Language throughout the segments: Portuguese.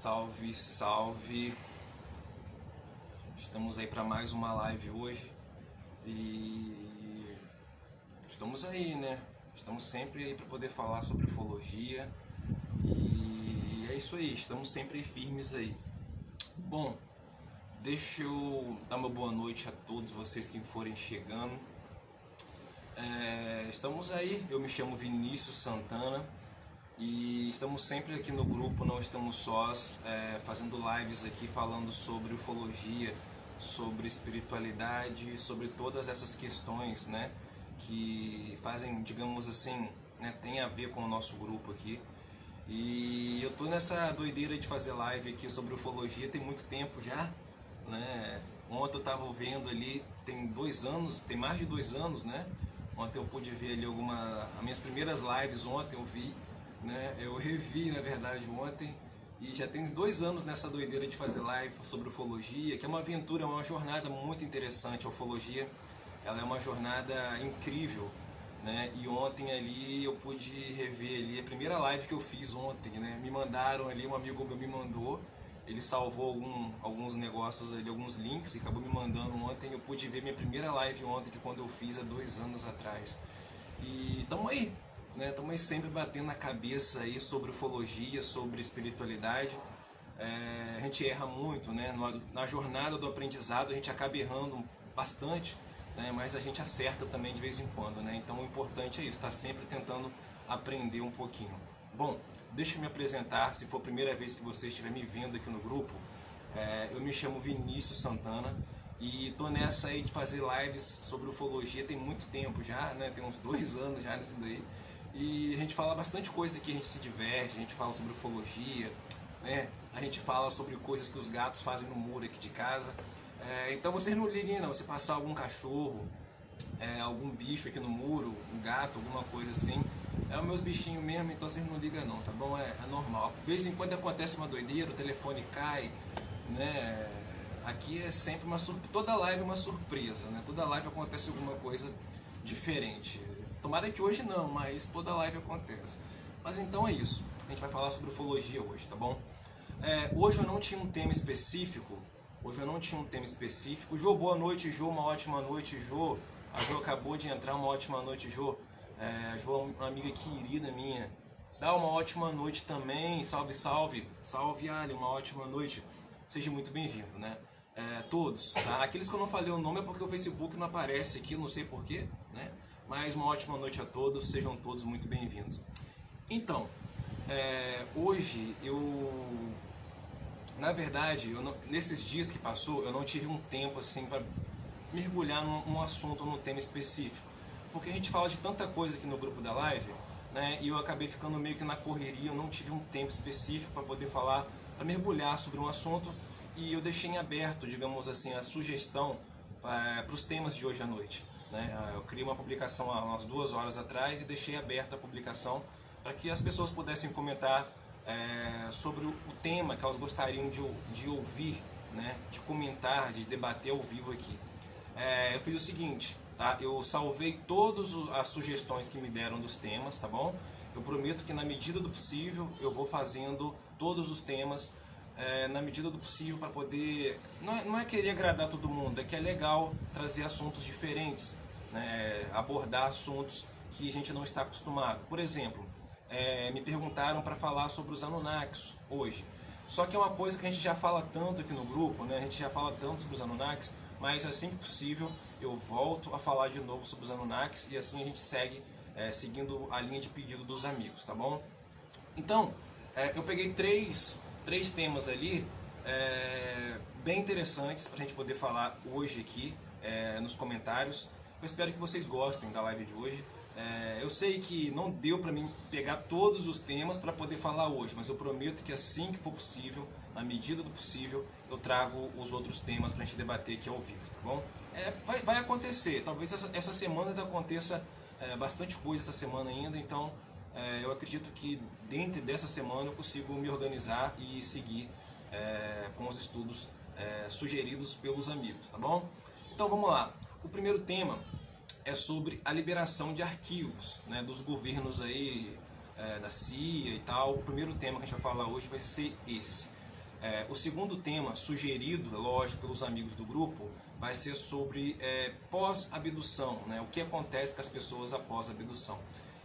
Salve, salve! Estamos aí para mais uma live hoje e estamos aí, né? Estamos sempre aí para poder falar sobre ufologia e é isso aí, estamos sempre firmes aí. Bom, deixa eu dar uma boa noite a todos vocês que forem chegando. Estamos aí, eu me chamo Vinícius Santana. E estamos sempre aqui no grupo, não estamos sós, fazendo lives aqui falando sobre ufologia, sobre espiritualidade, sobre todas essas questões, né, que fazem, digamos assim, né, tem a ver com o nosso grupo aqui. E eu tô nessa doideira de fazer live aqui sobre ufologia tem muito tempo já, né? Ontem eu tava vendo ali, tem 2 anos, tem mais de 2 anos, né? Ontem eu pude ver ali as minhas primeiras lives ontem eu vi. Né? Eu revi, na verdade, ontem e já tem 2 anos nessa doideira de fazer live sobre ufologia, que é uma aventura, é uma jornada muito interessante. A ufologia, ela é uma jornada incrível, né? E ontem ali eu pude rever ali a primeira live que eu fiz ontem, né? Me mandaram ali, um amigo meu me mandou, ele salvou alguns negócios ali, alguns links e acabou me mandando ontem. Eu pude ver minha primeira live ontem de quando eu fiz há 2 anos atrás. E tamo aí, né? Estamos sempre batendo na cabeça aí sobre ufologia, sobre espiritualidade. A gente erra muito, né? Na jornada do aprendizado a gente acaba errando bastante, né? Mas a gente acerta também de vez em quando, né? Então o importante é isso, estar sempre tentando aprender um pouquinho. Bom, deixa eu me apresentar, se for a primeira vez que você estiver me vendo aqui no grupo, eu me chamo Vinícius Santana e tô nessa aí de fazer lives sobre ufologia tem muito tempo já, né? Tem uns 2 anos já nisso daí. E a gente fala bastante coisa aqui, a gente se diverte, a gente fala sobre ufologia, né? A gente fala sobre coisas que os gatos fazem no muro aqui de casa. Então vocês não liguem não, se passar algum cachorro, algum bicho aqui no muro, um gato, alguma coisa assim, é os meus bichinhos mesmo, então vocês não ligam não, tá bom? É normal. De vez em quando acontece uma doideira, o telefone cai, né? Aqui é sempre uma surpresa, toda live é uma surpresa, né? Toda live acontece alguma coisa diferente. Tomara que hoje não, mas toda live acontece. Mas então é isso. A gente vai falar sobre ufologia hoje, tá bom? Hoje eu não tinha um tema específico. Jô, boa noite, Jô. Uma ótima noite, Jô. A Jô acabou de entrar. Uma ótima noite, Jô. A Jô é uma amiga querida minha. Dá uma ótima noite também. Salve, salve. Salve, Ali. Uma ótima noite. Seja muito bem-vindo, né? Todos, tá? Aqueles que eu não falei o nome é porque o Facebook não aparece aqui, não sei porquê, né? Mas uma ótima noite a todos, sejam todos muito bem-vindos. Então, hoje na verdade, nesses dias que passou, eu não tive um tempo assim para mergulhar num assunto, num tema específico, porque a gente fala de tanta coisa aqui no grupo da live, né? E eu acabei ficando meio que na correria, eu não tive um tempo específico para poder falar, para mergulhar sobre um assunto, e eu deixei em aberto, digamos assim, a sugestão para os temas de hoje à noite. Eu criei uma publicação há umas 2 horas atrás e deixei aberta a publicação para que as pessoas pudessem comentar sobre o tema que elas gostariam de ouvir, né? De comentar, de debater ao vivo aqui. Eu fiz o seguinte, tá? Eu salvei todas as sugestões que me deram dos temas, tá bom? Eu prometo que na medida do possível eu vou fazendo todos os temas na medida do possível para poder... Não é querer agradar todo mundo, é que é legal trazer assuntos diferentes, né? Abordar assuntos que a gente não está acostumado. Por exemplo, me perguntaram para falar sobre os Anunnakis hoje. Só que é uma coisa que a gente já fala tanto aqui no grupo, né? A gente já fala tanto sobre os Anunnakis, mas assim que possível eu volto a falar de novo sobre os Anunnakis e assim a gente segue seguindo a linha de pedido dos amigos, tá bom? Então, eu peguei três temas ali bem interessantes para a gente poder falar hoje aqui nos comentários. Eu espero que vocês gostem da live de hoje. Eu sei que não deu para mim pegar todos os temas para poder falar hoje, mas eu prometo que assim que for possível, na medida do possível, eu trago os outros temas para a gente debater aqui ao vivo, tá bom? Vai acontecer, talvez essa semana ainda aconteça bastante coisa essa semana ainda, então eu acredito que dentro dessa semana eu consigo me organizar e seguir com os estudos sugeridos pelos amigos, tá bom? Então vamos lá. O primeiro tema é sobre a liberação de arquivos, né, dos governos aí, da CIA e tal. O primeiro tema que a gente vai falar hoje vai ser esse. O segundo tema, sugerido, lógico, pelos amigos do grupo, vai ser sobre pós-abdução, né? O que acontece com as pessoas após a abdução.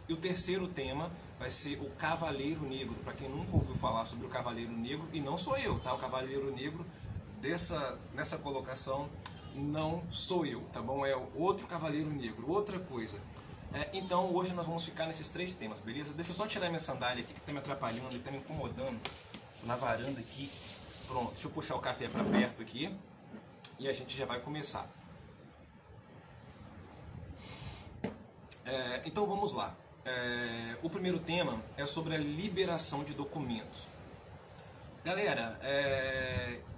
E o terceiro tema vai ser o Cavaleiro Negro. Para quem nunca ouviu falar sobre o Cavaleiro Negro, e não sou eu, tá? O Cavaleiro Negro nessa colocação não sou eu, tá bom? É outro Cavaleiro Negro, outra coisa. Então hoje nós vamos ficar nesses 3 temas, beleza? Deixa eu só tirar minha sandália aqui que está me atrapalhando e está me incomodando na varanda aqui. Pronto, deixa eu puxar o café para perto aqui e a gente já vai começar. Então vamos lá. O primeiro tema é sobre a liberação de documentos. Galera,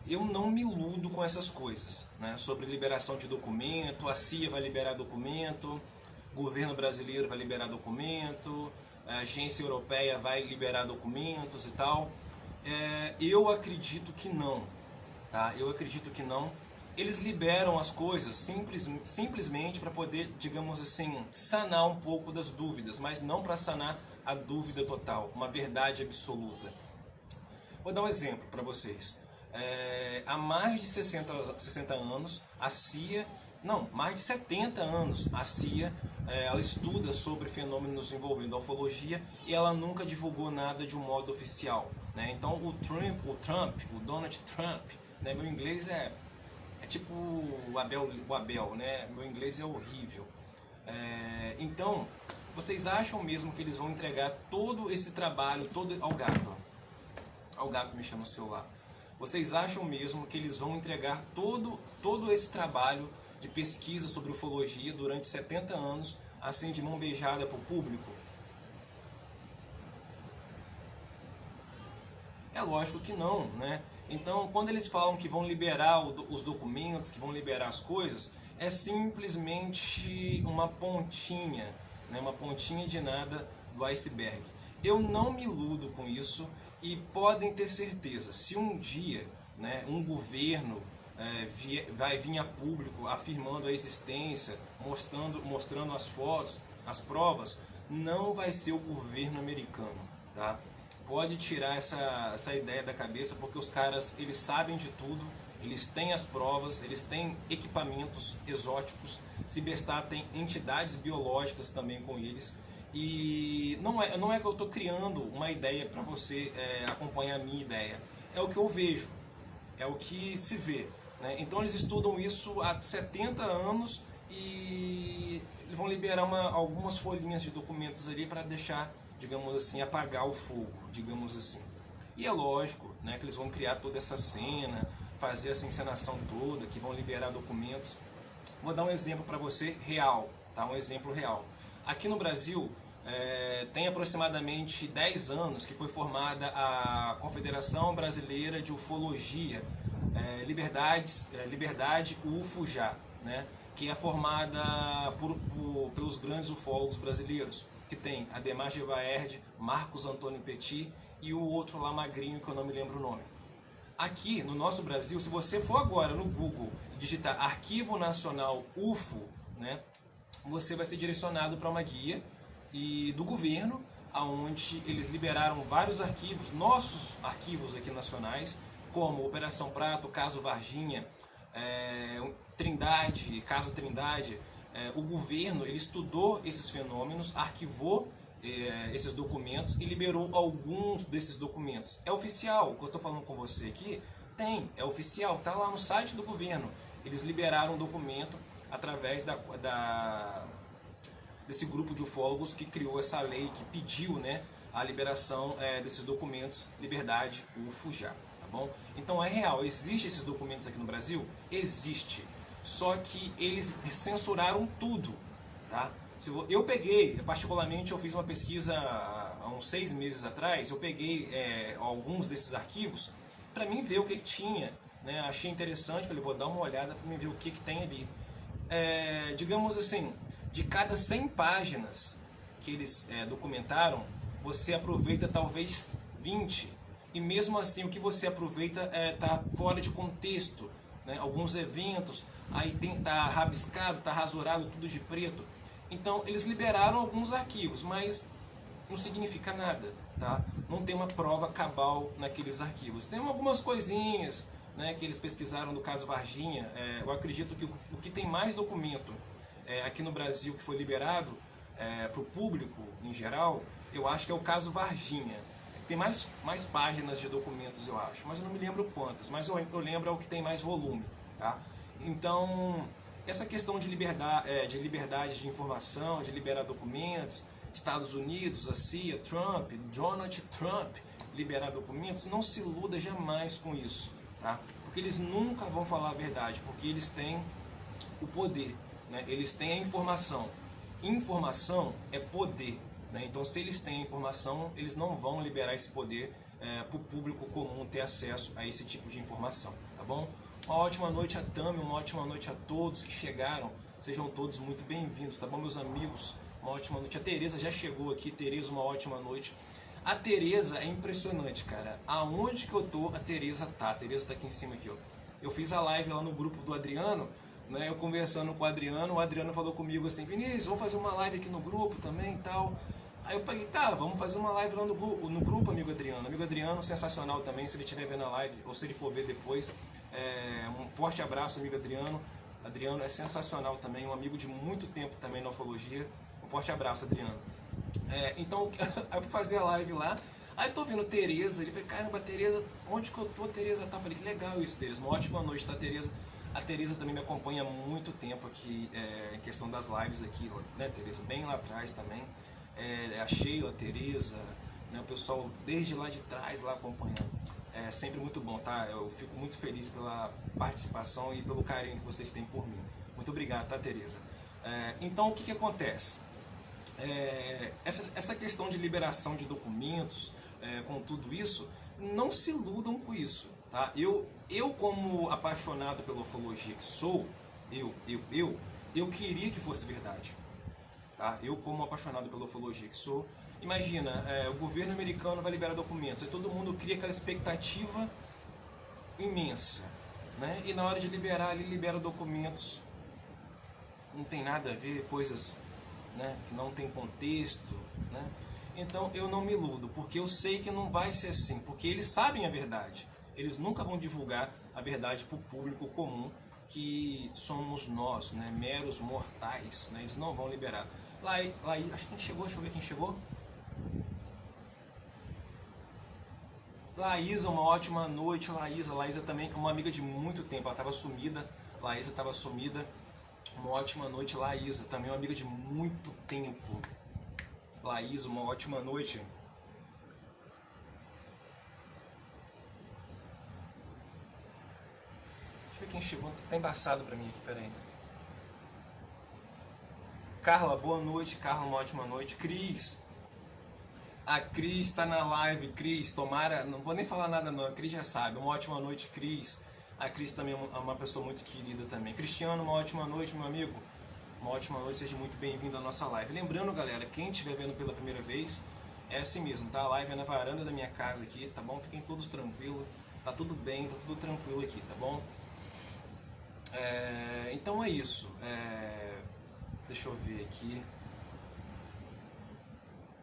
eu não me iludo com essas coisas, né? Sobre liberação de documento, a CIA vai liberar documento, o governo brasileiro vai liberar documento, a agência europeia vai liberar documentos e tal. Eu acredito que não, tá? Eu acredito que não. Eles liberam as coisas simplesmente para poder, digamos assim, sanar um pouco das dúvidas, mas não para sanar a dúvida total, uma verdade absoluta. Vou dar um exemplo para vocês. Há mais de 60 anos, a CIA... Não, mais de 70 anos, a CIA ela estuda sobre fenômenos envolvendo a ufologia e ela nunca divulgou nada de um modo oficial, né? Então o Donald Trump, né? Meu inglês é tipo o Abel, né? Meu inglês é horrível. Então, vocês acham mesmo que eles vão entregar todo esse trabalho ao gato? Ó, o gato mexendo no celular. Vocês acham mesmo que eles vão entregar todo esse trabalho de pesquisa sobre ufologia durante 70 anos, assim de mão beijada para o público? É lógico que não, né? Então, quando eles falam que vão liberar os documentos, que vão liberar as coisas, é simplesmente uma pontinha, né? Uma pontinha de nada do iceberg. Eu não me iludo com isso e podem ter certeza, se um dia, né, um governo vai vir a público afirmando a existência, mostrando as fotos, as provas, não vai ser o governo americano, tá? Pode tirar essa ideia da cabeça, porque os caras, eles sabem de tudo, eles têm as provas, eles têm equipamentos exóticos, se bestar tem entidades biológicas também com eles. E não é que eu estou criando uma ideia para você acompanhar a minha ideia, é o que eu vejo, é o que se vê, né? Então eles estudam isso há 70 anos e vão liberar algumas folhinhas de documentos ali para deixar, digamos assim, apagar o fogo, digamos assim. E é lógico, né, que eles vão criar toda essa cena, fazer essa encenação toda, que vão liberar documentos. Vou dar um exemplo para você real, tá? Um exemplo real. Aqui no Brasil, tem aproximadamente 10 anos que foi formada a Confederação Brasileira de Ufologia, Liberdade UFUJA, né? Que é formada pelos grandes ufólogos brasileiros, que tem Ademar Gevaerd, Marcos Antônio Petit e o outro lá magrinho que eu não me lembro o nome. Aqui no nosso Brasil, se você for agora no Google e digitar Arquivo Nacional UFO, né, você vai ser direcionado para uma guia do governo, onde eles liberaram vários arquivos, nossos arquivos aqui nacionais, como Operação Prato, Caso Varginha, Caso Trindade. O governo ele estudou esses fenômenos, arquivou esses documentos e liberou alguns desses documentos. É oficial, o que eu estou falando com você aqui, é oficial, está lá no site do governo. Eles liberaram o documento através desse grupo de ufólogos que criou essa lei, que pediu, né, a liberação desses documentos, Liberdade UFUJA, tá bom? Então é real, existem esses documentos aqui no Brasil? Existe, só que eles censuraram tudo, tá? Eu particularmente, eu fiz uma pesquisa há uns 6 meses atrás, eu peguei alguns desses arquivos para mim ver o que tinha, né? Achei interessante, falei, vou dar uma olhada para mim ver o que tem ali. Digamos assim, de cada 100 páginas que eles documentaram, você aproveita talvez 20, e mesmo assim o que você aproveita está fora de contexto, né? Alguns eventos, aí tá rabiscado, tá rasurado, tudo de preto. Então eles liberaram alguns arquivos, mas não significa nada, tá? Não tem uma prova cabal naqueles arquivos. Tem algumas coisinhas, né, que eles pesquisaram no caso Varginha. Eu acredito que o que tem mais documento aqui no Brasil que foi liberado para o público em geral, eu acho que é o caso Varginha. Tem mais páginas de documentos, eu acho, mas eu não me lembro quantas, mas eu lembro é o que tem mais volume, tá? Então, essa questão de liberdade de informação, de liberar documentos, Estados Unidos, a CIA, Trump, Donald Trump, liberar documentos, não se iluda jamais com isso, tá? Porque eles nunca vão falar a verdade, porque eles têm o poder, né? Eles têm a informação. Informação é poder. Então, se eles têm informação, eles não vão liberar esse poder para o público comum ter acesso a esse tipo de informação, tá bom? Uma ótima noite a Tami, uma ótima noite a todos que chegaram, sejam todos muito bem-vindos, tá bom, meus amigos? Uma ótima noite. A Tereza já chegou aqui. Tereza, uma ótima noite. A Tereza é impressionante, cara. Aonde que eu tô, a Tereza tá. A Tereza tá aqui em cima, aqui, ó. Eu fiz a live lá no grupo do Adriano, né? Eu conversando com o Adriano falou comigo assim: Vinícius, vamos fazer uma live aqui no grupo também e tal. Aí eu peguei, tá, vamos fazer uma live lá no grupo, amigo Adriano. Amigo Adriano, sensacional também, se ele estiver vendo a live, ou se ele for ver depois. Um forte abraço, amigo Adriano. Adriano é sensacional também, um amigo de muito tempo também na ufologia. Um forte abraço, Adriano. Então, eu fui fazer a live lá. Aí tô vendo Tereza, ele falou, caramba, Tereza, onde que eu tô, Tereza? Tá, falei, que legal isso, Tereza. Uma ótima noite, tá, Tereza? A Tereza também me acompanha há muito tempo aqui, em questão das lives aqui, né, Tereza? Bem lá atrás também. A Sheila, a Tereza, né, o pessoal desde lá de trás lá acompanhando. É sempre muito bom, tá? Eu fico muito feliz pela participação e pelo carinho que vocês têm por mim. Muito obrigado, tá, Tereza? Então, o que que acontece? Essa questão de liberação de documentos, com tudo isso, não se iludam com isso, tá? Eu como apaixonado pela ufologia que sou, eu queria que fosse verdade, tá? Eu como apaixonado pela ufologia que sou, imagina, o governo americano vai liberar documentos, aí todo mundo cria aquela expectativa imensa, né? E na hora de liberar, ele libera documentos, não tem nada a ver, coisas, né, que não tem contexto, né? Então eu não me iludo, porque eu sei que não vai ser assim, porque eles sabem a verdade. Eles nunca vão divulgar a verdade para o público comum, que somos nós, né, meros mortais, né? Eles não vão liberar. Lá, acho que quem chegou, deixa eu ver quem chegou. Laísa, uma ótima noite, Laísa. Laísa também, uma amiga de muito tempo, ela estava sumida. Laísa estava sumida. Uma ótima noite, Laísa, também uma amiga de muito tempo. Laísa, uma ótima noite. Deixa eu ver quem chegou, tá embaçado pra mim aqui, peraí. Carla, boa noite, Carla, uma ótima noite. Cris, a Cris tá na live, Cris, tomara, não vou nem falar nada não, a Cris já sabe, uma ótima noite, Cris. A Cris também é uma pessoa muito querida também. Cristiano, uma ótima noite, meu amigo. Uma ótima noite, seja muito bem-vindo à nossa live. Lembrando, galera, quem estiver vendo pela primeira vez, é assim mesmo, tá? A live é na varanda da minha casa aqui, tá bom? Fiquem todos tranquilos, tá tudo bem, tá tudo tranquilo aqui, tá bom? Então é isso. Deixa eu ver aqui.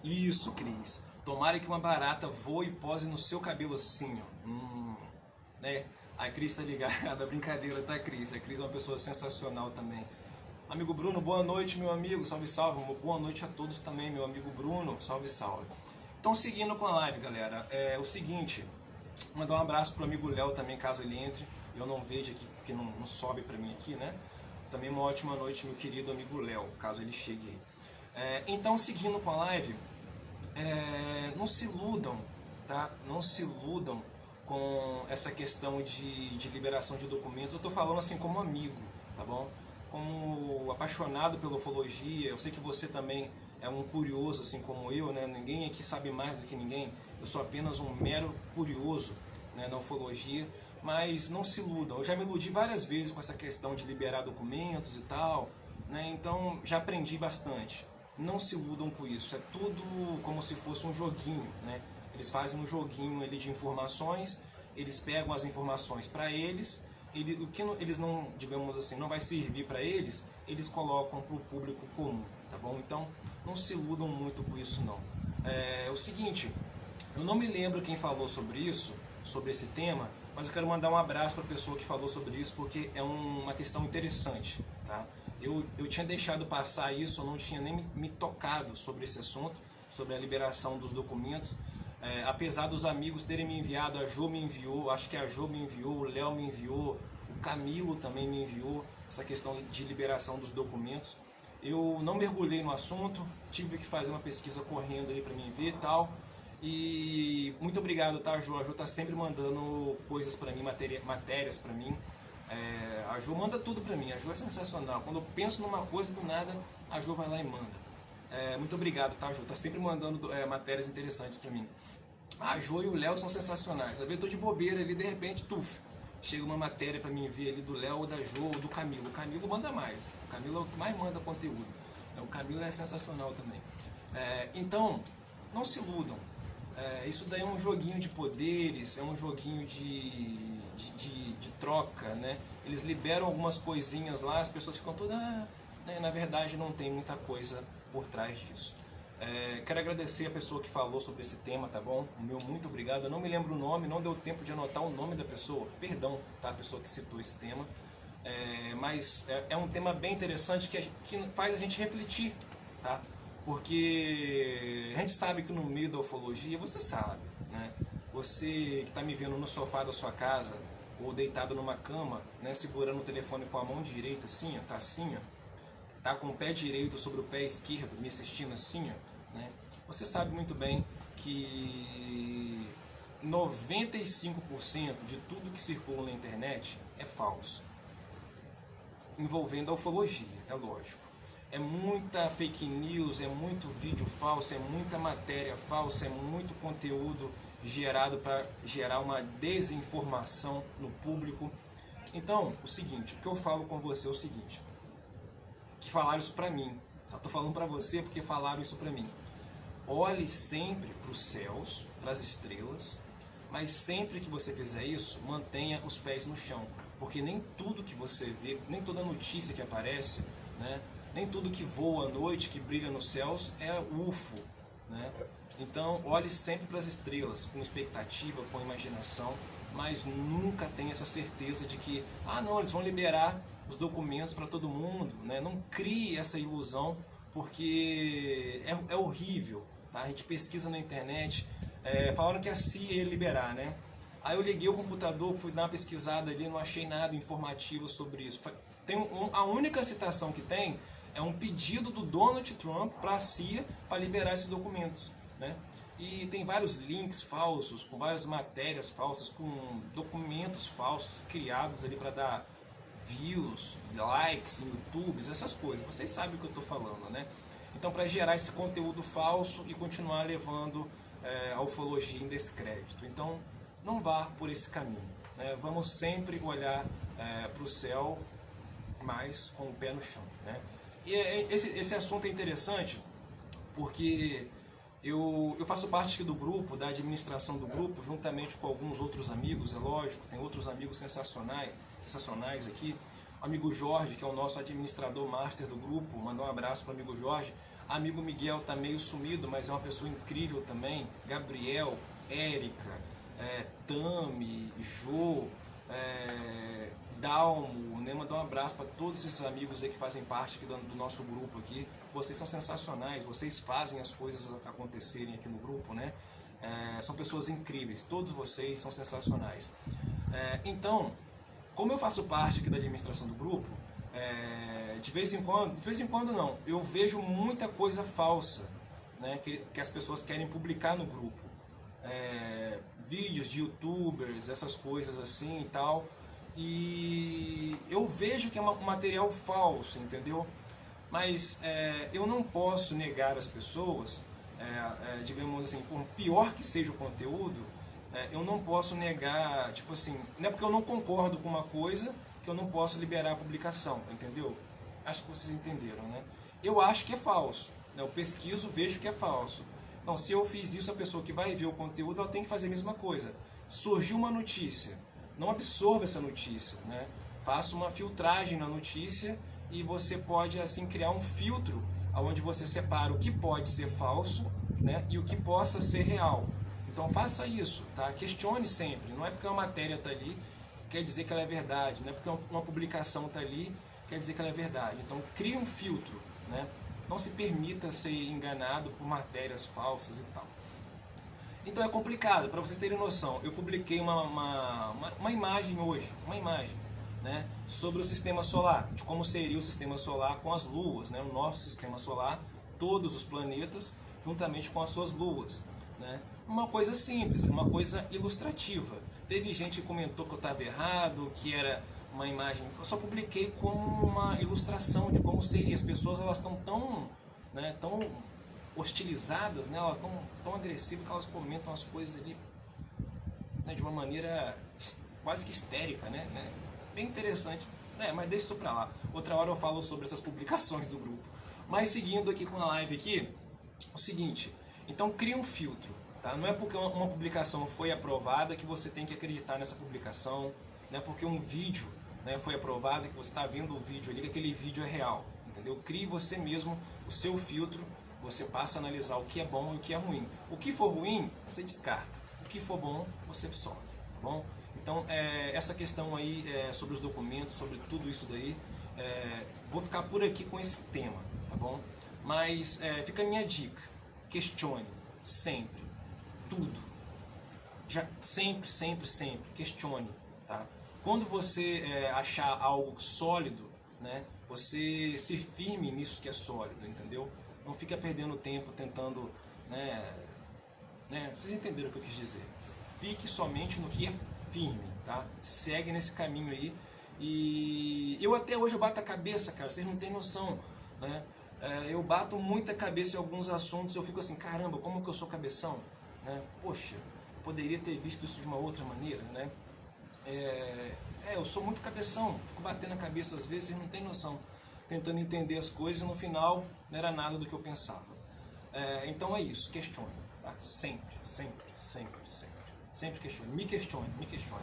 Isso, Cris. Tomara que uma barata voe e pose no seu cabelo assim, ó. Né? A Cris tá ligada, brincadeira, tá, Cris? A Cris é uma pessoa sensacional também. Amigo Bruno, boa noite, meu amigo, salve, salve. Boa noite a todos também, meu amigo Bruno, salve, salve. Então, seguindo com a live, galera, é o seguinte, mandar um abraço pro amigo Léo também, caso ele entre. Eu não vejo aqui, porque não sobe pra mim aqui, né? Também uma ótima noite, meu querido amigo Léo, caso ele chegue aí. Então, seguindo com a live, não se iludam, tá? Não se iludam com essa questão de liberação de documentos. Eu tô falando assim como amigo, tá bom? Como apaixonado pela ufologia, eu sei que você também é um curioso, assim como eu, né? Ninguém aqui sabe mais do que ninguém, eu sou apenas um mero curioso, né, na ufologia, mas não se iludam. Eu já me iludi várias vezes com essa questão de liberar documentos e tal, né? Então já aprendi bastante. Não se iludam com isso, é tudo como se fosse um joguinho, né? Eles fazem um joguinho ali de informações, eles pegam as informações para eles, o que eles não, digamos assim, não vai servir para eles, eles colocam para o público comum, tá bom? Então, não se iludam muito com isso não. É o seguinte, eu não me lembro quem falou sobre isso, sobre esse tema, mas eu quero mandar um abraço para a pessoa que falou sobre isso, porque é uma questão interessante, tá? Eu tinha deixado passar isso, eu não tinha nem me tocado sobre esse assunto, sobre a liberação dos documentos, apesar dos amigos terem me enviado, a Jo me enviou, acho que a Jo me enviou, o Léo me enviou, o Camilo também me enviou essa questão de liberação dos documentos. Eu não mergulhei no assunto, tive que fazer uma pesquisa correndo ali para mim ver e tal. E muito obrigado, tá, Jo? A Jo tá sempre mandando coisas para mim, matérias para mim. A Jo manda tudo para mim, a Jo é sensacional. Quando eu penso numa coisa, do nada, a Jo vai lá e manda. Muito obrigado, tá, Jo? Tá sempre mandando matérias interessantes para mim. A Jo e o Léo são sensacionais. Eu tô de bobeira ali, de repente, chega uma matéria para mim ver ali do Léo, ou da Jo, ou do Camilo. O Camilo manda mais. O Camilo é o que mais manda conteúdo. O Camilo é sensacional também. Então, não se iludam. Isso daí é um joguinho de poderes, é um joguinho de troca, né? Eles liberam algumas coisinhas lá, as pessoas ficam todas... né? Na verdade, não tem muita coisa por trás disso. Quero agradecer a pessoa que falou sobre esse tema, tá bom? O meu muito obrigado. Eu não me lembro o nome, não deu tempo de anotar o nome da pessoa. Perdão, tá? A pessoa que citou esse tema. Mas é um tema bem interessante que faz a gente refletir, tá? Porque a gente sabe que no meio da ufologia, você sabe, né? Você que está me vendo no sofá da sua casa ou deitado numa cama, né, segurando o telefone com a mão direita assim, ó, tá assim, ó, tá com o pé direito sobre o pé esquerdo, me assistindo assim, ó, né? Você sabe muito bem que 95% de tudo que circula na internet é falso, envolvendo a ufologia, é lógico. É muita fake news, é muito vídeo falso, é muita matéria falsa, é muito conteúdo gerado para gerar uma desinformação no público. Então, o seguinte, o que eu falo com você é o seguinte, que falaram isso para mim, eu tô falando para você porque falaram isso para mim. Olhe sempre para os céus, para as estrelas, mas sempre que você fizer isso, mantenha os pés no chão, porque nem tudo que você vê, nem toda notícia que aparece, né, nem tudo que voa à noite, que brilha nos céus, é UFO, né? Então, olhe sempre para as estrelas, com expectativa, com imaginação, mas nunca tenha essa certeza de que, não, eles vão liberar os documentos para todo mundo, né? Não crie essa ilusão, porque é horrível, tá? A gente pesquisa na internet, falaram que a CIA ia liberar, né? Aí eu liguei o computador, fui dar uma pesquisada ali, não achei nada informativo sobre isso. A única citação que tem é um pedido do Donald Trump para a CIA para liberar esses documentos, né? E tem vários links falsos, com várias matérias falsas, com documentos falsos criados ali para dar views, likes em YouTube, essas coisas. Vocês sabem o que eu estou falando, né? Então, para gerar esse conteúdo falso e continuar levando a ufologia em descrédito. Então, não vá por esse caminho, né? Vamos sempre olhar para o céu, mas com o pé no chão, né? E esse assunto é interessante porque eu faço parte aqui do grupo, da administração do grupo, juntamente com alguns outros amigos, é lógico, tem outros amigos sensacionais aqui. O amigo Jorge, que é o nosso administrador master do grupo, mandou um abraço para o amigo Jorge. Amigo Miguel está meio sumido, mas é uma pessoa incrível também. Gabriel, Érica, Tami, Jo, Dalmo, né? Mandar um abraço para todos esses amigos aí que fazem parte aqui do nosso grupo aqui. Vocês são sensacionais, vocês fazem as coisas acontecerem aqui no grupo, né? São pessoas incríveis, todos vocês são sensacionais. Então, como eu faço parte aqui da administração do grupo, de vez em quando não, eu vejo muita coisa falsa, né, que as pessoas querem publicar no grupo. Vídeos de youtubers, essas coisas assim e tal. E eu vejo que é um material falso, entendeu? Mas eu não posso negar às pessoas, digamos assim, por pior que seja o conteúdo, eu não posso negar, tipo assim, não é porque eu não concordo com uma coisa que eu não posso liberar a publicação, entendeu? Acho que vocês entenderam, né? Eu acho que é falso, né? Eu pesquiso, vejo que é falso. Então, se eu fiz isso, a pessoa que vai ver o conteúdo, ela tem que fazer a mesma coisa. Surgiu uma notícia, não absorva essa notícia, né? Faça uma filtragem na notícia e você pode assim criar um filtro onde você separa o que pode ser falso né, e o que possa ser real. Então faça isso, tá? Questione sempre. Não é porque uma matéria está ali quer dizer que ela é verdade, não é porque uma publicação está ali quer dizer que ela é verdade. Então crie um filtro, né? Não se permita ser enganado por matérias falsas e tal. Então é complicado, para vocês terem noção. Eu publiquei uma imagem hoje, né, sobre o sistema solar, de como seria o sistema solar com as luas, né, o nosso sistema solar, todos os planetas, juntamente com as suas luas, né. Uma coisa simples, uma coisa ilustrativa. Teve gente que comentou que eu estava errado, que era uma imagem. Eu só publiquei como uma ilustração de como seria. As pessoas elas estão tão, né, tão hostilizadas, né, elas estão tão agressivas que elas comentam as coisas ali, né, de uma maneira quase que histérica, né, bem interessante, né, mas deixa isso pra lá. Outra hora eu falo sobre essas publicações do grupo. Mas seguindo aqui com a live aqui, o seguinte, então cria um filtro, tá? Não é porque uma publicação foi aprovada que você tem que acreditar nessa publicação, não é porque um vídeo, né, foi aprovado que você está vendo o vídeo ali que aquele vídeo é real, entendeu? Crie você mesmo o seu filtro. Você passa a analisar o que é bom e o que é ruim. O que for ruim, você descarta. O que for bom, você absorve. Tá bom? Então, essa questão aí sobre os documentos, sobre tudo isso daí, vou ficar por aqui com esse tema, tá bom? Mas fica a minha dica. Questione. Sempre. Tudo. Sempre, sempre, sempre. Questione. Tá? Quando você achar algo sólido, né, você se firme nisso que é sólido, entendeu? Não fica perdendo tempo tentando, né, vocês entenderam o que eu quis dizer. Fique somente no que é firme, tá? Segue nesse caminho aí. E eu até hoje bato a cabeça, cara, vocês não têm noção, né? Eu bato muita cabeça em alguns assuntos, eu fico assim, caramba, como que eu sou cabeção? Né? Poxa, poderia ter visto isso de uma outra maneira, né? Eu sou muito cabeção, fico batendo a cabeça às vezes, vocês não têm noção. Tentando entender as coisas e no final não era nada do que eu pensava. Então é isso, questione, tá? Sempre, sempre, sempre, sempre. Sempre questione, me questione, me questione.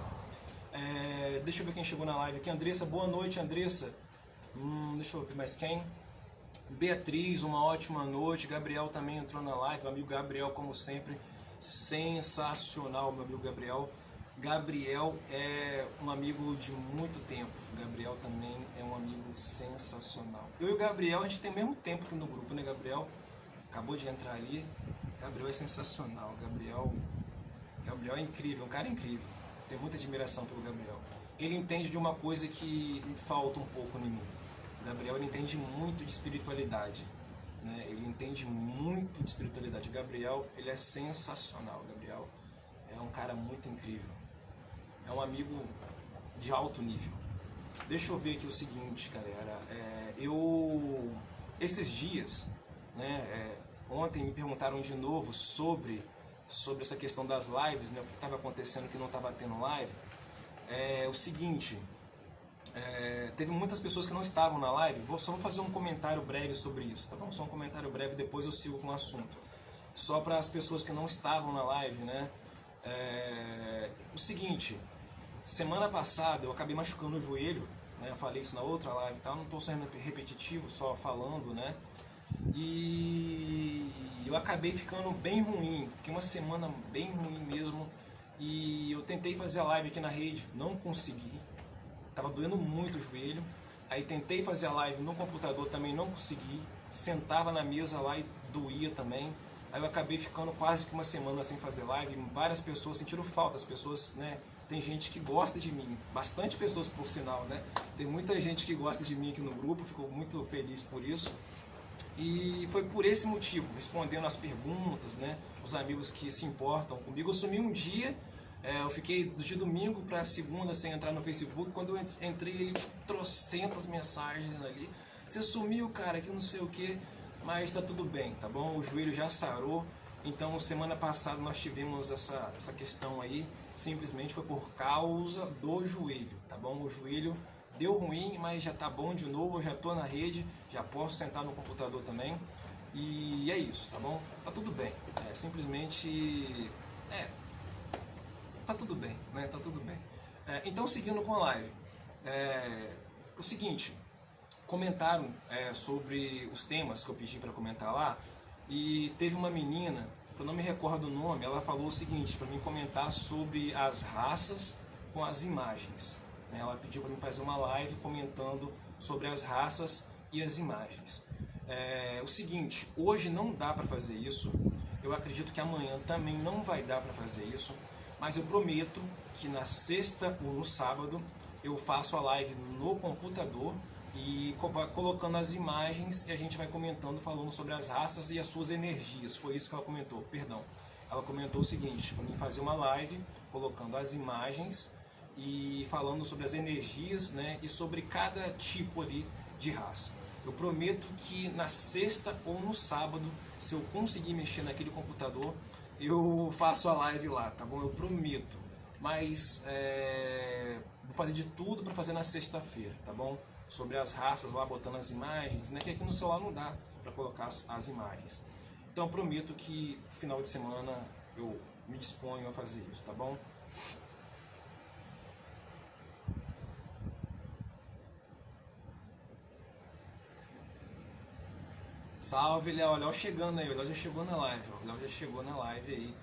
Deixa eu ver quem chegou na live aqui. Andressa, boa noite, Andressa. Deixa eu ver mais quem. Beatriz, uma ótima noite. Gabriel também entrou na live. Meu amigo Gabriel, como sempre, sensacional, meu amigo Gabriel. Gabriel é um amigo de muito tempo. Gabriel também é um amigo sensacional. Eu e o Gabriel, a gente tem o mesmo tempo aqui no grupo, né, Gabriel? Acabou de entrar ali. Gabriel é sensacional. Gabriel é incrível, um cara incrível. Tenho muita admiração pelo Gabriel. Ele entende de uma coisa que falta um pouco em mim. O Gabriel, ele entende muito de espiritualidade, né? Ele entende muito de espiritualidade. O Gabriel, ele é sensacional. O Gabriel é um cara muito incrível. É um amigo de alto nível. Deixa eu ver aqui o seguinte, galera. Esses dias, né, ontem me perguntaram de novo sobre essa questão das lives, né, o que estava acontecendo que não estava tendo live. O seguinte, teve muitas pessoas que não estavam na live. Só vou fazer um comentário breve sobre isso, tá bom? Só um comentário breve, depois eu sigo com o assunto. Só para as pessoas que não estavam na live, né? O seguinte, semana passada eu acabei machucando o joelho, né? Eu falei isso na outra live, tá? Não estou sendo repetitivo, só falando, né? E eu acabei ficando bem ruim, fiquei uma semana bem ruim mesmo. E eu tentei fazer a live aqui na rede, não consegui, tava doendo muito o joelho. Aí tentei fazer a live no computador, também não consegui, sentava na mesa lá e doía também. Aí eu acabei ficando quase que uma semana sem fazer live. Várias pessoas sentiram falta, as pessoas, né? Tem gente que gosta de mim, bastante pessoas por sinal, né? Tem muita gente que gosta de mim aqui no grupo, fico muito feliz por isso. E foi por esse motivo, respondendo as perguntas, né? Os amigos que se importam comigo. Eu sumi um dia, eu fiquei de domingo para segunda sem entrar no Facebook. Quando eu entrei, ele trocentas mensagens ali. Você sumiu, cara, que não sei o que. Mas tá tudo bem, tá bom? O joelho já sarou. Então, semana passada nós tivemos essa questão aí. Simplesmente foi por causa do joelho, tá bom? O joelho deu ruim, mas já tá bom de novo. Eu já tô na rede, já posso sentar no computador também. E é isso, tá bom? Tá tudo bem. Simplesmente... tá tudo bem, né? Tá tudo bem. Então, seguindo com a live. O seguinte... Comentaram sobre os temas que eu pedi para comentar lá. e teve uma menina, que eu não me recordo o nome, ela falou o seguinte, para mim comentar sobre as raças com as imagens. Ela pediu para mim fazer uma live comentando sobre as raças e as imagens. O seguinte, hoje não dá para fazer isso, eu acredito que amanhã também não vai dar para fazer isso, mas eu prometo que na sexta ou no sábado eu faço a live no computador e colocando as imagens e a gente vai comentando, falando sobre as raças e as suas energias. Foi isso que ela comentou, perdão. Ela comentou o seguinte, para mim fazer uma live colocando as imagens e falando sobre as energias, né, e sobre cada tipo ali de raça. Eu prometo que na sexta ou no sábado, se eu conseguir mexer naquele computador, eu faço a live lá, tá bom? Eu prometo. Mas vou fazer de tudo para fazer na sexta-feira, tá bom? Sobre as raças lá, botando as imagens, né? Que aqui no celular não dá para colocar as imagens. Então eu prometo que no final de semana eu me disponho a fazer isso, tá bom? Salve, Léo. O Léo chegando aí. O Léo já chegou na live. O Léo já chegou na live aí.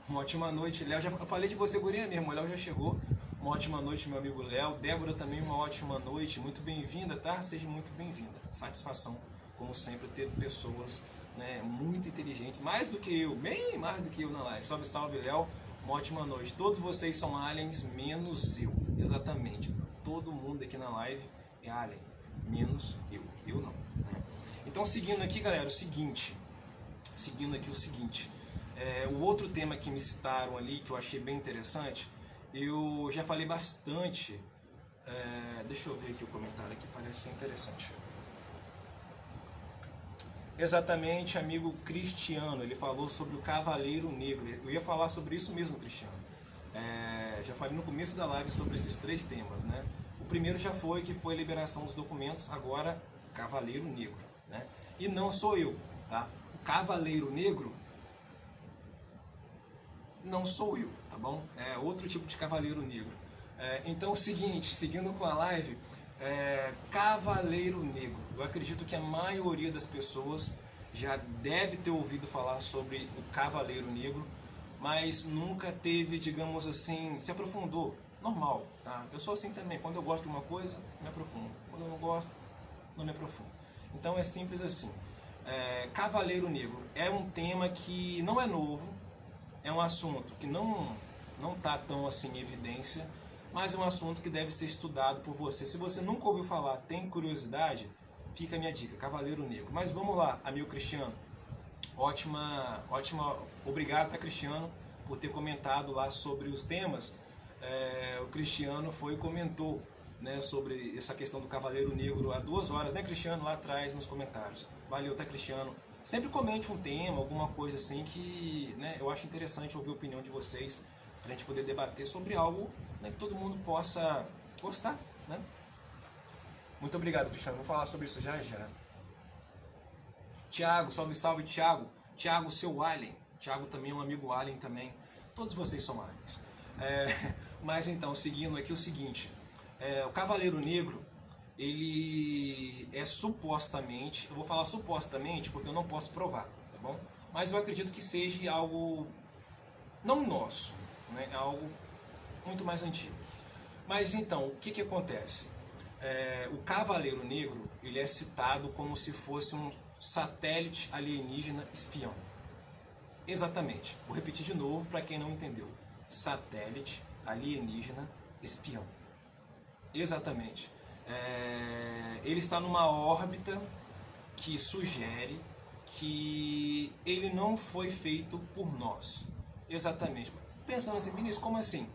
Uma ótima noite, Léo. Já falei de você, gurinha mesmo. O Léo já chegou. Uma ótima noite, meu amigo Léo. Débora também, uma ótima noite. Muito bem-vinda, tá? Seja muito bem-vinda. Satisfação, como sempre, ter pessoas, né, muito inteligentes. Mais do que eu. Bem mais do que eu na live. Salve, salve, Léo. Uma ótima noite. Todos vocês são aliens, menos eu. Exatamente. Todo mundo aqui na live é alien, menos eu. Eu não. Né? Então, seguindo aqui, galera, o seguinte. O outro tema que me citaram ali, que eu achei bem interessante, eu já falei bastante. Deixa eu ver aqui o comentário aqui, parece ser interessante. Exatamente, amigo Cristiano, ele falou sobre o Cavaleiro Negro. Eu ia falar sobre isso mesmo, Cristiano. Já falei no começo da live sobre esses 3 temas, né? O primeiro já foi, que foi a liberação dos documentos, agora Cavaleiro Negro, né? E não sou eu, tá? O Cavaleiro Negro não sou eu, tá bom? É outro tipo de Cavaleiro Negro. Então, o seguinte, seguindo com a live, Cavaleiro Negro. Eu acredito que a maioria das pessoas já deve ter ouvido falar sobre o Cavaleiro Negro, mas nunca teve, digamos assim, se aprofundou. Normal, tá? Eu sou assim também. Quando eu gosto de uma coisa, me aprofundo. Quando eu não gosto, não me aprofundo. Então é simples assim. Cavaleiro Negro é um tema que não é novo, é um assunto que não está tão assim em evidência, mas é um assunto que deve ser estudado por você. Se você nunca ouviu falar, tem curiosidade, fica a minha dica, Cavaleiro Negro. Mas vamos lá, amigo Cristiano. Ótima, obrigado, tá, Cristiano, por ter comentado lá sobre os temas. O Cristiano foi e comentou, né, sobre essa questão do Cavaleiro Negro há 2 horas, né, Cristiano, lá atrás nos comentários. Valeu, tá, Cristiano? Sempre comente um tema, alguma coisa assim que, né, eu acho interessante ouvir a opinião de vocês, para a gente poder debater sobre algo, né, que todo mundo possa gostar, né? Muito obrigado, Cristiano. Vou falar sobre isso já já. Tiago, salve, salve, Tiago. Tiago, seu alien. Tiago também é um amigo alien também. Todos vocês são aliens. Mas então, seguindo aqui o seguinte. O Cavaleiro Negro, ele é supostamente, eu vou falar supostamente porque eu não posso provar, tá bom? Mas eu acredito que seja algo não nosso, né? É algo muito mais antigo. Mas então, o que acontece? O Cavaleiro Negro, ele é citado como se fosse um satélite alienígena espião. Exatamente. Vou repetir de novo para quem não entendeu. Satélite alienígena espião. Exatamente. Ele está numa órbita que sugere que ele não foi feito por nós. Exatamente. Pensando assim, Vinícius, como assim?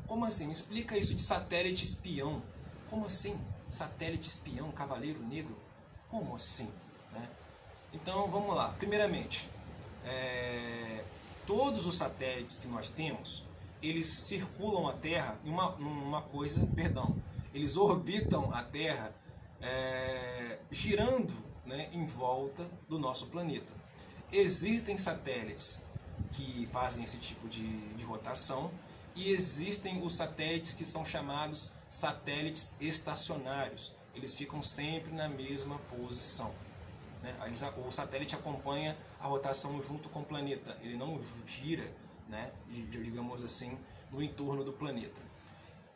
Como assim? Me explica isso de satélite espião. Como assim? Satélite espião, Cavaleiro Negro? Como assim? Né? Então, vamos lá. Primeiramente, todos os satélites que nós temos, eles circulam a Terra em uma coisa, perdão, eles orbitam a Terra girando, né, em volta do nosso planeta. Existem satélites que fazem esse tipo de rotação e existem os satélites que são chamados satélites estacionários. Eles ficam sempre na mesma posição, né? O satélite acompanha a rotação junto com o planeta, ele não gira, né, digamos assim, no entorno do planeta.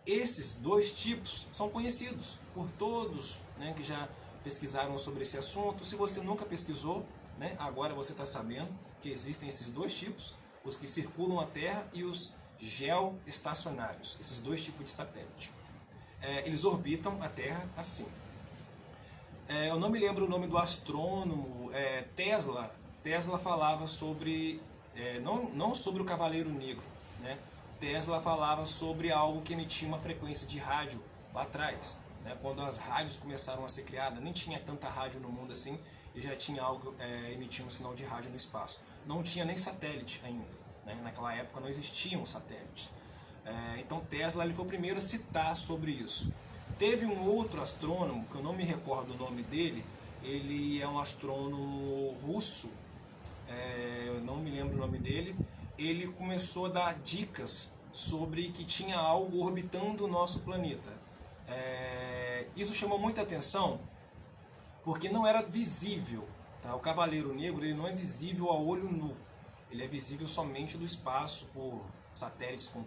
Esses dois tipos são conhecidos por todos, né, que já pesquisaram sobre esse assunto. Se você nunca pesquisou, né, agora você está sabendo que existem esses dois tipos, os que circulam a Terra e os geoestacionários, esses dois tipos de satélite. Eles orbitam a Terra assim. Eu não me lembro o nome do astrônomo, Tesla. Tesla falava sobre, não sobre o Cavaleiro Negro, né? Tesla falava sobre algo que emitia uma frequência de rádio lá atrás, né? Quando as rádios começaram a ser criadas, nem tinha tanta rádio no mundo assim, e já tinha algo emitindo um sinal de rádio no espaço. Não tinha nem satélite ainda, né? Naquela época não existiam satélites. Então Tesla ele foi o primeiro a citar sobre isso. Teve um outro astrônomo, que eu não me recordo o nome dele, ele é um astrônomo russo, eu não me lembro o nome dele. Ele começou a dar dicas sobre que tinha algo orbitando o nosso planeta. Isso chamou muita atenção porque não era visível, tá? O Cavaleiro Negro ele não é visível a olho nu, ele é visível somente do espaço por satélites com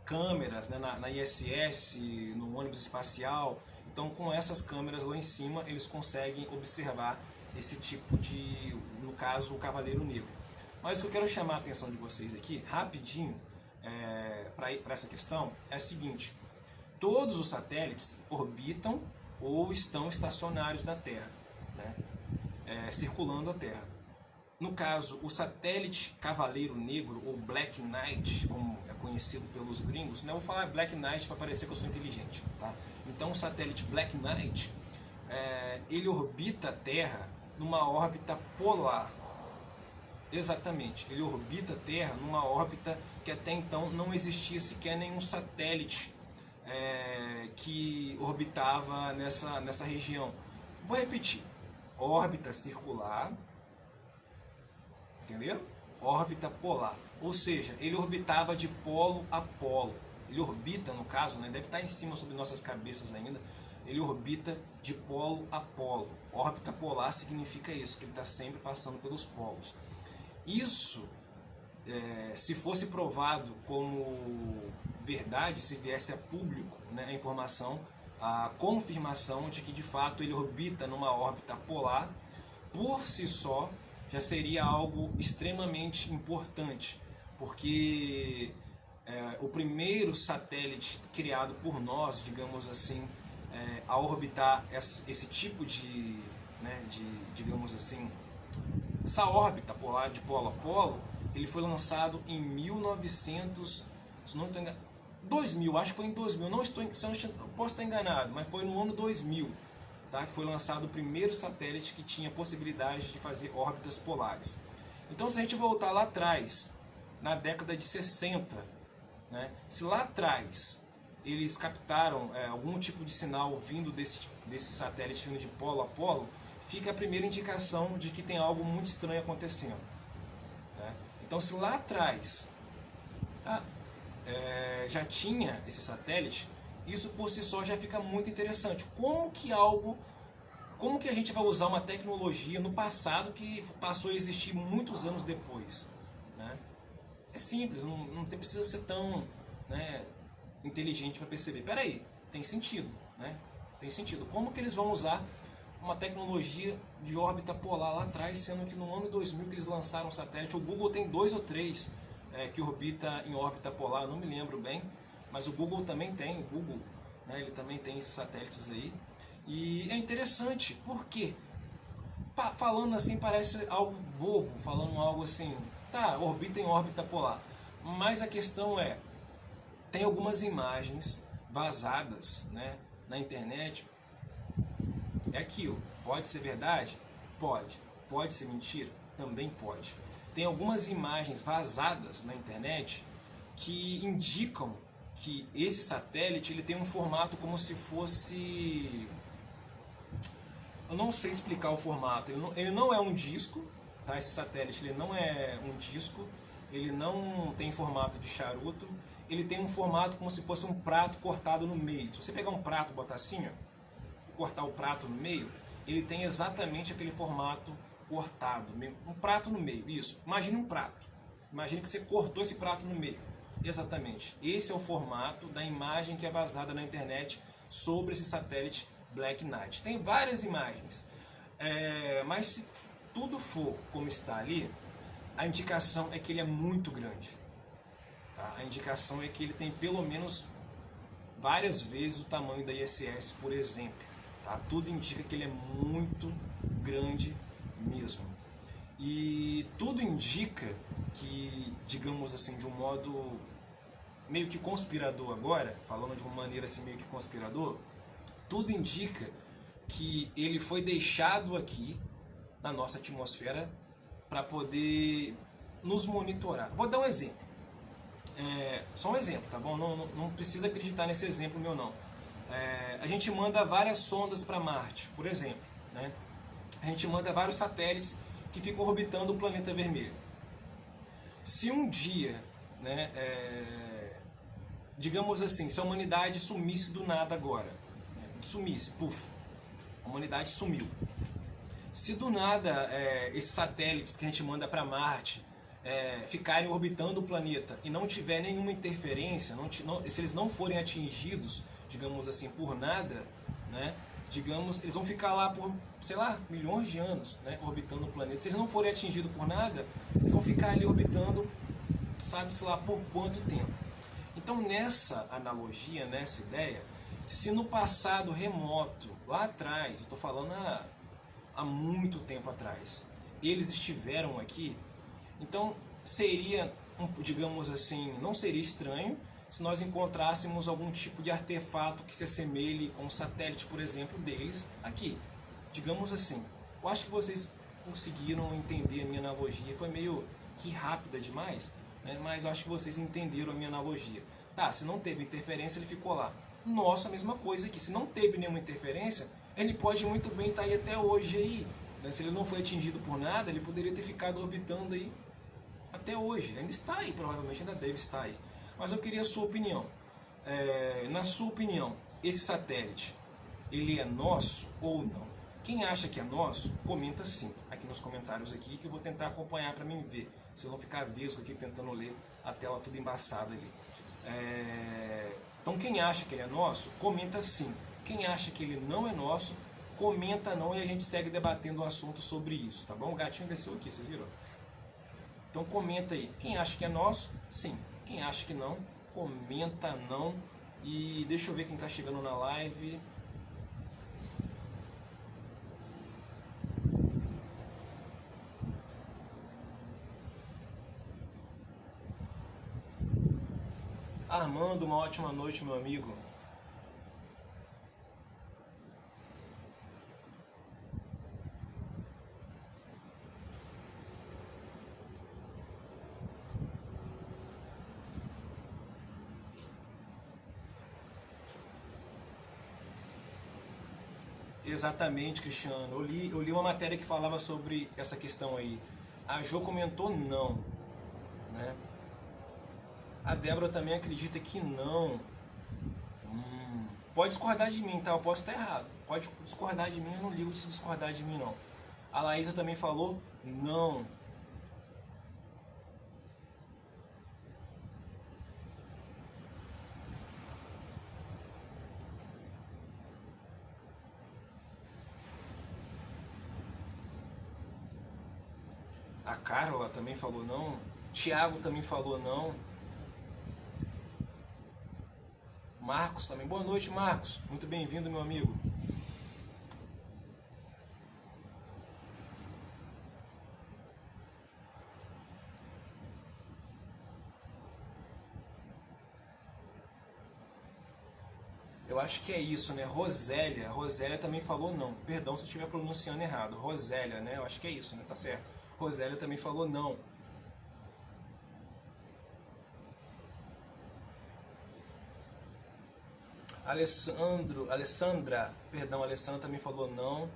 câmeras, né, na ISS, no ônibus espacial. Então com essas câmeras lá em cima eles conseguem observar esse tipo de, no caso, o Cavaleiro Negro. Mas o que eu quero chamar a atenção de vocês aqui, rapidinho, para essa questão, é a seguinte: todos os satélites orbitam ou estão estacionários na Terra, né, circulando a Terra. No caso, o satélite Cavaleiro Negro, ou Black Knight, como é conhecido pelos gringos, né, eu vou falar Black Knight para parecer que eu sou inteligente, tá? Então o satélite Black Knight, ele orbita a Terra numa órbita polar. Exatamente, ele orbita a Terra numa órbita que até então não existia sequer nenhum satélite que orbitava nessa região. Vou repetir: órbita circular, entendeu? Órbita polar, ou seja, ele orbitava de polo a polo. Ele orbita, no caso, né, deve estar em cima sobre nossas cabeças ainda. Ele orbita de polo a polo. Órbita polar significa isso, que ele está sempre passando pelos polos. Isso, se fosse provado como verdade, se viesse a público, né, a informação, a confirmação de que de fato ele orbita numa órbita polar, por si só já seria algo extremamente importante, porque o primeiro satélite criado por nós, digamos assim, a orbitar esse tipo de, digamos assim, essa órbita polar de polo a polo, ele foi lançado em 1900, se não estou enganado, 2000, acho que foi em 2000, posso estar enganado, mas foi no ano 2000, tá? Que foi lançado o primeiro satélite que tinha possibilidade de fazer órbitas polares. Então, se a gente voltar lá atrás, na década de 60, né, se lá atrás eles captaram algum tipo de sinal vindo desse satélite vindo de polo a polo, fica a primeira indicação de que tem algo muito estranho acontecendo, né? Então, se lá atrás já tinha esse satélite, isso por si só já fica muito interessante. Como que a gente vai usar uma tecnologia no passado que passou a existir muitos anos depois, né? É simples, não precisa ser tão, né, inteligente para perceber. Peraí, tem sentido, né? Tem sentido. Como que eles vão usar uma tecnologia de órbita polar lá atrás, sendo que no ano 2000 que eles lançaram um satélite? O Google tem 2 ou 3 que orbita em órbita polar, não me lembro bem, mas o Google também tem, né, ele também tem esses satélites aí. E é interessante, porque falando assim parece algo bobo, falando algo assim, tá, orbita em órbita polar, mas a questão tem algumas imagens vazadas, né, na internet. É aquilo, pode ser verdade? Pode. Pode ser mentira? Também pode. Tem algumas imagens vazadas na internet que indicam que esse satélite ele tem um formato como se fosse... Eu não sei explicar o formato. Ele não é um disco, tá? Esse satélite ele não é um disco, ele não tem formato de charuto, ele tem um formato como se fosse um prato cortado no meio. Se você pegar um prato, botar assim, ó, e cortar o prato no meio, ele tem exatamente aquele formato cortado, um prato no meio, isso. Imagine um prato. Imagine que você cortou esse prato no meio. Exatamente. Esse é o formato da imagem que é vazada na internet sobre esse satélite Black Knight. Tem várias imagens, mas se tudo for como está ali, a indicação é que ele é muito grande. Tá? A indicação é que ele tem pelo menos várias vezes o tamanho da ISS, por exemplo. Tá? Tudo indica que ele é muito grande mesmo. E tudo indica que, digamos assim, de um modo meio que conspirador agora, falando de uma maneira assim meio que conspirador, tudo indica que ele foi deixado aqui na nossa atmosfera para poder nos monitorar. Vou dar um exemplo. Só um exemplo, tá bom? Não precisa acreditar nesse exemplo meu, não. A gente manda várias sondas para Marte, por exemplo. Né? A gente manda vários satélites que ficam orbitando o planeta vermelho. Se um dia, né, digamos assim, se a humanidade sumisse do nada agora, né, sumisse, puf, a humanidade sumiu. Se do nada esses satélites que a gente manda para Marte ficarem orbitando o planeta e não tiver nenhuma interferência, se eles não forem atingidos, digamos assim, por nada, né, digamos, eles vão ficar lá por, sei lá, milhões de anos, né, orbitando o planeta. Se eles não forem atingidos por nada, eles vão ficar ali orbitando, sabe-se lá por quanto tempo. Então, nessa analogia, nessa ideia, se no passado remoto, lá atrás, eu estou falando há muito tempo atrás, eles estiveram aqui, então seria, digamos assim, não seria estranho se nós encontrássemos algum tipo de artefato que se assemelhe a um satélite, por exemplo, deles aqui. Digamos assim. Eu acho que vocês conseguiram entender a minha analogia. Foi meio que rápida demais, né? Mas eu acho que vocês entenderam a minha analogia. Tá, se não teve interferência, ele ficou lá. Nossa, a mesma coisa aqui. Se não teve nenhuma interferência, ele pode muito bem estar aí até hoje aí. Né? Se ele não foi atingido por nada, ele poderia ter ficado orbitando aí até hoje. Ainda está aí, provavelmente ainda deve estar aí. Mas eu queria a sua opinião. Na sua opinião, esse satélite, ele é nosso ou não? Quem acha que é nosso, comenta sim, aqui nos comentários aqui, que eu vou tentar acompanhar para mim ver, se eu não ficar vesgo aqui tentando ler a tela tudo embaçada ali. Então quem acha que ele é nosso, comenta sim. Quem acha que ele não é nosso, comenta não e a gente segue debatendo o assunto sobre isso, tá bom? O gatinho desceu aqui, vocês viram? Então comenta aí, quem acha que é nosso, sim. Quem acha que não, comenta não. E deixa eu ver quem está chegando na live. Armando, uma ótima noite, meu amigo. Exatamente, Cristiano. Eu li uma matéria que falava sobre essa questão aí. A Jo comentou não, né? A Débora também acredita que não. Pode discordar de mim, tá? Eu posso estar errado. Pode discordar de mim, eu não ligo se discordar de mim, não. A Laísa também falou não. A Carla também falou não. Tiago também falou não. Marcos também. Boa noite, Marcos. Muito bem-vindo, meu amigo. Eu acho que é isso, né? Rosélia. Rosélia também falou não. Perdão se eu estiver pronunciando errado. Rosélia, né? Eu acho que é isso, né? Tá certo. Rosélia também falou não. Alessandra também falou não.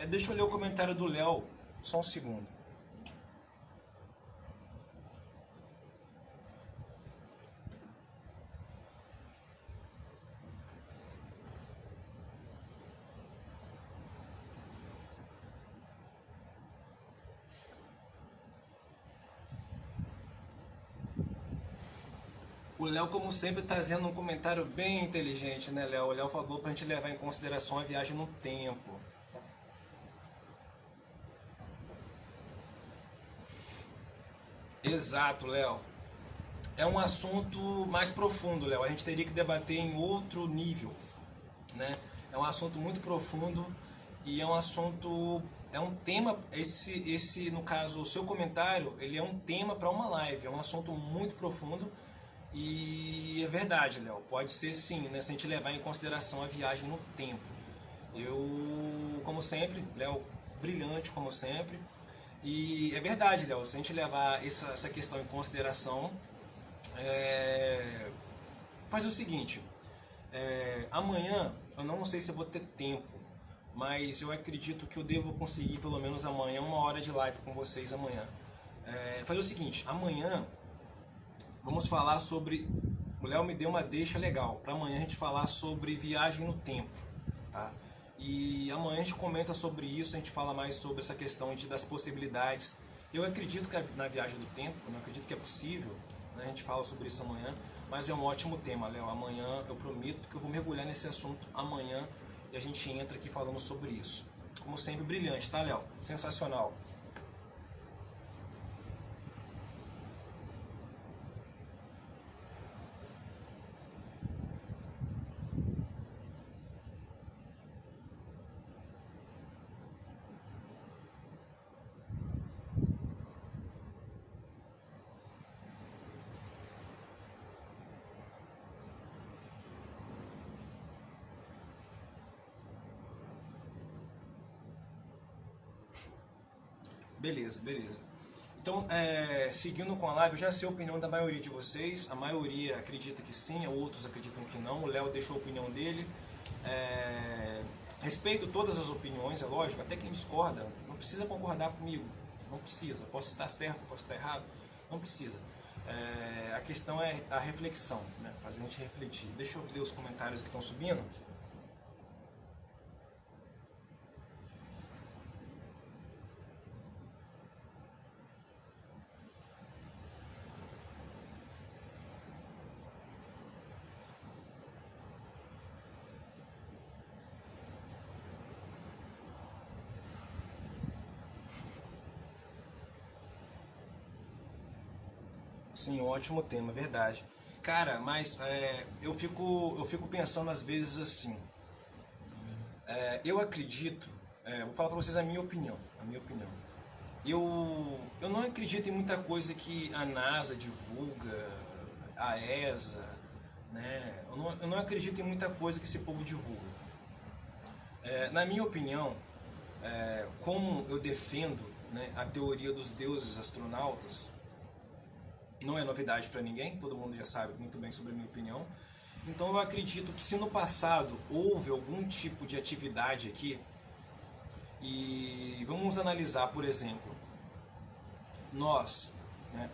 Deixa eu ler o comentário do Léo, só um segundo. O Léo, como sempre, trazendo um comentário bem inteligente, né, Léo? O Léo falou pra gente levar em consideração a viagem no tempo. Exato, Léo. É um assunto mais profundo, Léo. A gente teria que debater em outro nível, né? É um assunto muito profundo e é um assunto, é um tema. Esse, no caso, o seu comentário, ele é um tema para uma live. É um assunto muito profundo e é verdade, Léo. Pode ser sim, né? Se a gente levar em consideração a viagem no tempo. Eu, como sempre, Léo, brilhante como sempre. E é verdade, Léo. Se a gente levar essa questão em consideração, fazer o seguinte, amanhã eu não sei se eu vou ter tempo, mas eu acredito que eu devo conseguir pelo menos amanhã 1 hora de live com vocês amanhã. Fazer o seguinte, amanhã vamos falar sobre, o Léo me deu uma deixa legal, para amanhã a gente falar sobre viagem no tempo, tá? E amanhã a gente comenta sobre isso, a gente fala mais sobre essa questão das possibilidades. Eu acredito que na viagem do tempo, eu acredito que é possível, né? A gente fala sobre isso amanhã, mas é um ótimo tema, Léo. Amanhã eu prometo que eu vou mergulhar nesse assunto amanhã e a gente entra aqui falando sobre isso. Como sempre, brilhante, tá, Léo? Sensacional. Beleza, beleza. Então, seguindo com a live, eu já sei a opinião da maioria de vocês. A maioria acredita que sim, outros acreditam que não. O Léo deixou a opinião dele. Respeito todas as opiniões, é lógico. Até quem discorda, não precisa concordar comigo. Não precisa. Posso estar certo, posso estar errado. Não precisa. A questão é a reflexão, né? Fazer a gente refletir. Deixa eu ler os comentários que estão subindo. Sim, ótimo tema, verdade. Cara, mas eu fico pensando às vezes assim. Eu acredito, vou falar pra vocês a minha opinião. A minha opinião. Eu não acredito em muita coisa que a NASA divulga, a ESA, né? Eu não acredito em muita coisa que esse povo divulga. Na minha opinião, como eu defendo, né, a teoria dos deuses astronautas, não é novidade para ninguém, todo mundo já sabe muito bem sobre a minha opinião. Então eu acredito que se no passado houve algum tipo de atividade aqui, e vamos analisar, por exemplo, nós, né,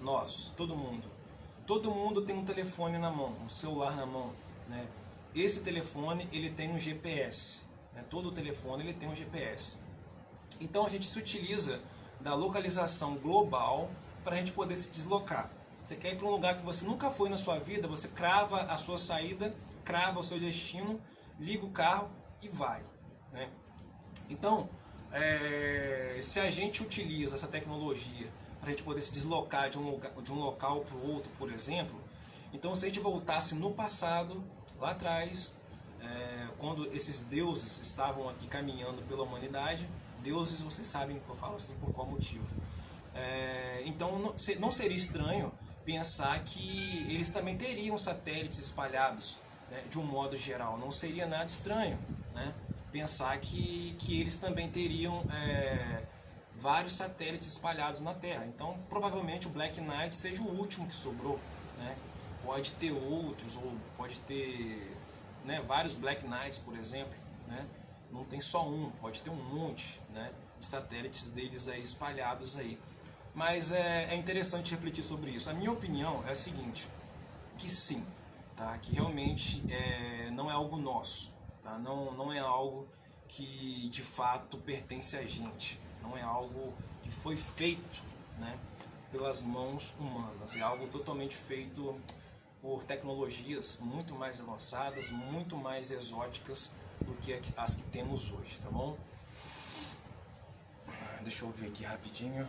todo mundo tem um telefone na mão, um celular na mão, né? Esse telefone ele tem um GPS, né? Todo telefone ele tem um GPS. Então a gente se utiliza da localização global para a gente poder se deslocar. Você quer ir para um lugar que você nunca foi na sua vida, você crava a sua saída, crava o seu destino, liga o carro e vai, né? Então, se a gente utiliza essa tecnologia para a gente poder se deslocar de um local para o outro, por exemplo, então se a gente voltasse no passado, lá atrás, quando esses deuses estavam aqui caminhando pela humanidade, deuses, vocês sabem que eu falo assim por qual motivo. Então não seria estranho pensar que eles também teriam satélites espalhados, né, de um modo geral. Não seria nada estranho, né, pensar que eles também teriam vários satélites espalhados na Terra. Então provavelmente o Black Knight seja o último que sobrou, né? Pode ter outros, ou pode ter, né, vários Black Knights, por exemplo, né? não tem só um, pode ter um monte, né, de satélites deles aí espalhados aí. Mas é interessante refletir sobre isso. A minha opinião é a seguinte, que sim, tá? Que realmente não é algo nosso, tá? Não é algo que de fato pertence a gente, não é algo que foi feito, né, pelas mãos humanas, é algo totalmente feito por tecnologias muito mais avançadas, muito mais exóticas do que as que temos hoje, tá bom? Deixa eu ver aqui rapidinho.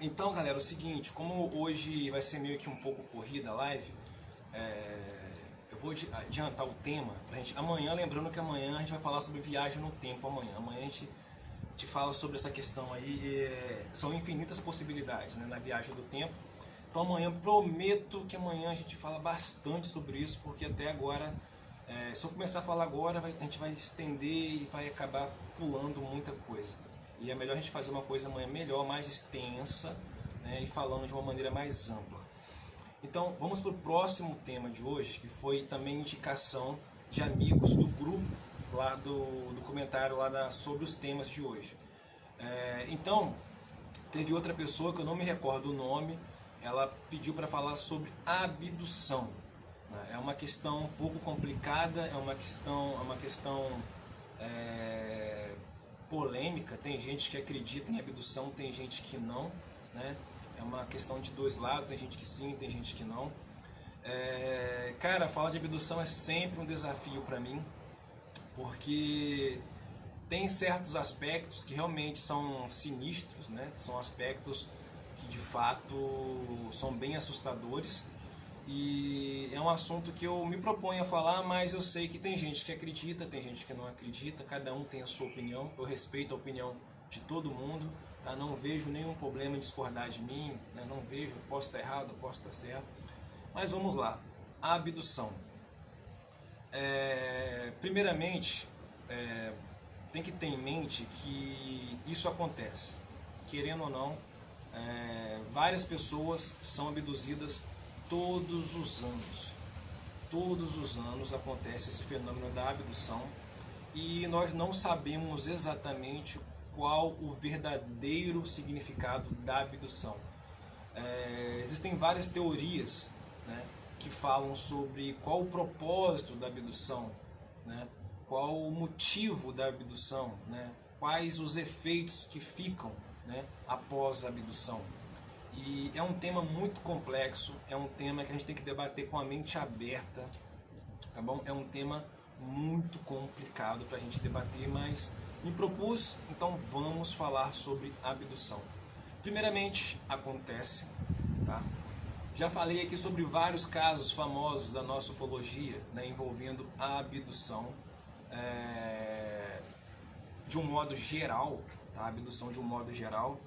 Então, galera, é o seguinte, como hoje vai ser meio que um pouco corrida a live, eu vou adiantar o tema pra gente. Amanhã, lembrando que amanhã a gente vai falar sobre viagem no tempo. Amanhã a gente fala sobre essa questão aí. São infinitas possibilidades, né, na viagem do tempo. Então amanhã, prometo que amanhã a gente fala bastante sobre isso, porque até agora, se eu começar a falar agora, a gente vai estender e vai acabar pulando muita coisa. E é melhor a gente fazer uma coisa amanhã melhor, mais extensa, né, e falando de uma maneira mais ampla. Então, vamos para o próximo tema de hoje, que foi também indicação de amigos do grupo, lá do comentário lá sobre os temas de hoje. Então, teve outra pessoa que eu não me recordo o nome, ela pediu para falar sobre abdução. É uma questão um pouco complicada, é uma questão polêmica, tem gente que acredita em abdução, tem gente que não, né? É uma questão de dois lados, tem gente que sim, tem gente que não. Cara, falar de abdução é sempre um desafio para mim, porque tem certos aspectos que realmente são sinistros, né? São aspectos que de fato são bem assustadores, e é um assunto que eu me proponho a falar, mas eu sei que tem gente que acredita, tem gente que não acredita, cada um tem a sua opinião, eu respeito a opinião de todo mundo, tá? Não vejo nenhum problema em discordar de mim, né? Não vejo, posso estar errado, posso estar certo, mas vamos lá. A abdução. Primeiramente, tem que ter em mente que isso acontece, querendo ou não, várias pessoas são abduzidas todos os anos. Todos os anos acontece esse fenômeno da abdução e nós não sabemos exatamente qual o verdadeiro significado da abdução. Existem várias teorias, né, que falam sobre qual o propósito da abdução, né, qual o motivo da abdução, né, quais os efeitos que ficam, né, após a abdução. E é um tema muito complexo, é um tema que a gente tem que debater com a mente aberta, tá bom? É um tema muito complicado para a gente debater, mas me propus, então vamos falar sobre abdução. Primeiramente, acontece, tá? Já falei aqui sobre vários casos famosos da nossa ufologia, né, envolvendo a abdução, de um modo geral, tá? A abdução de um modo geral.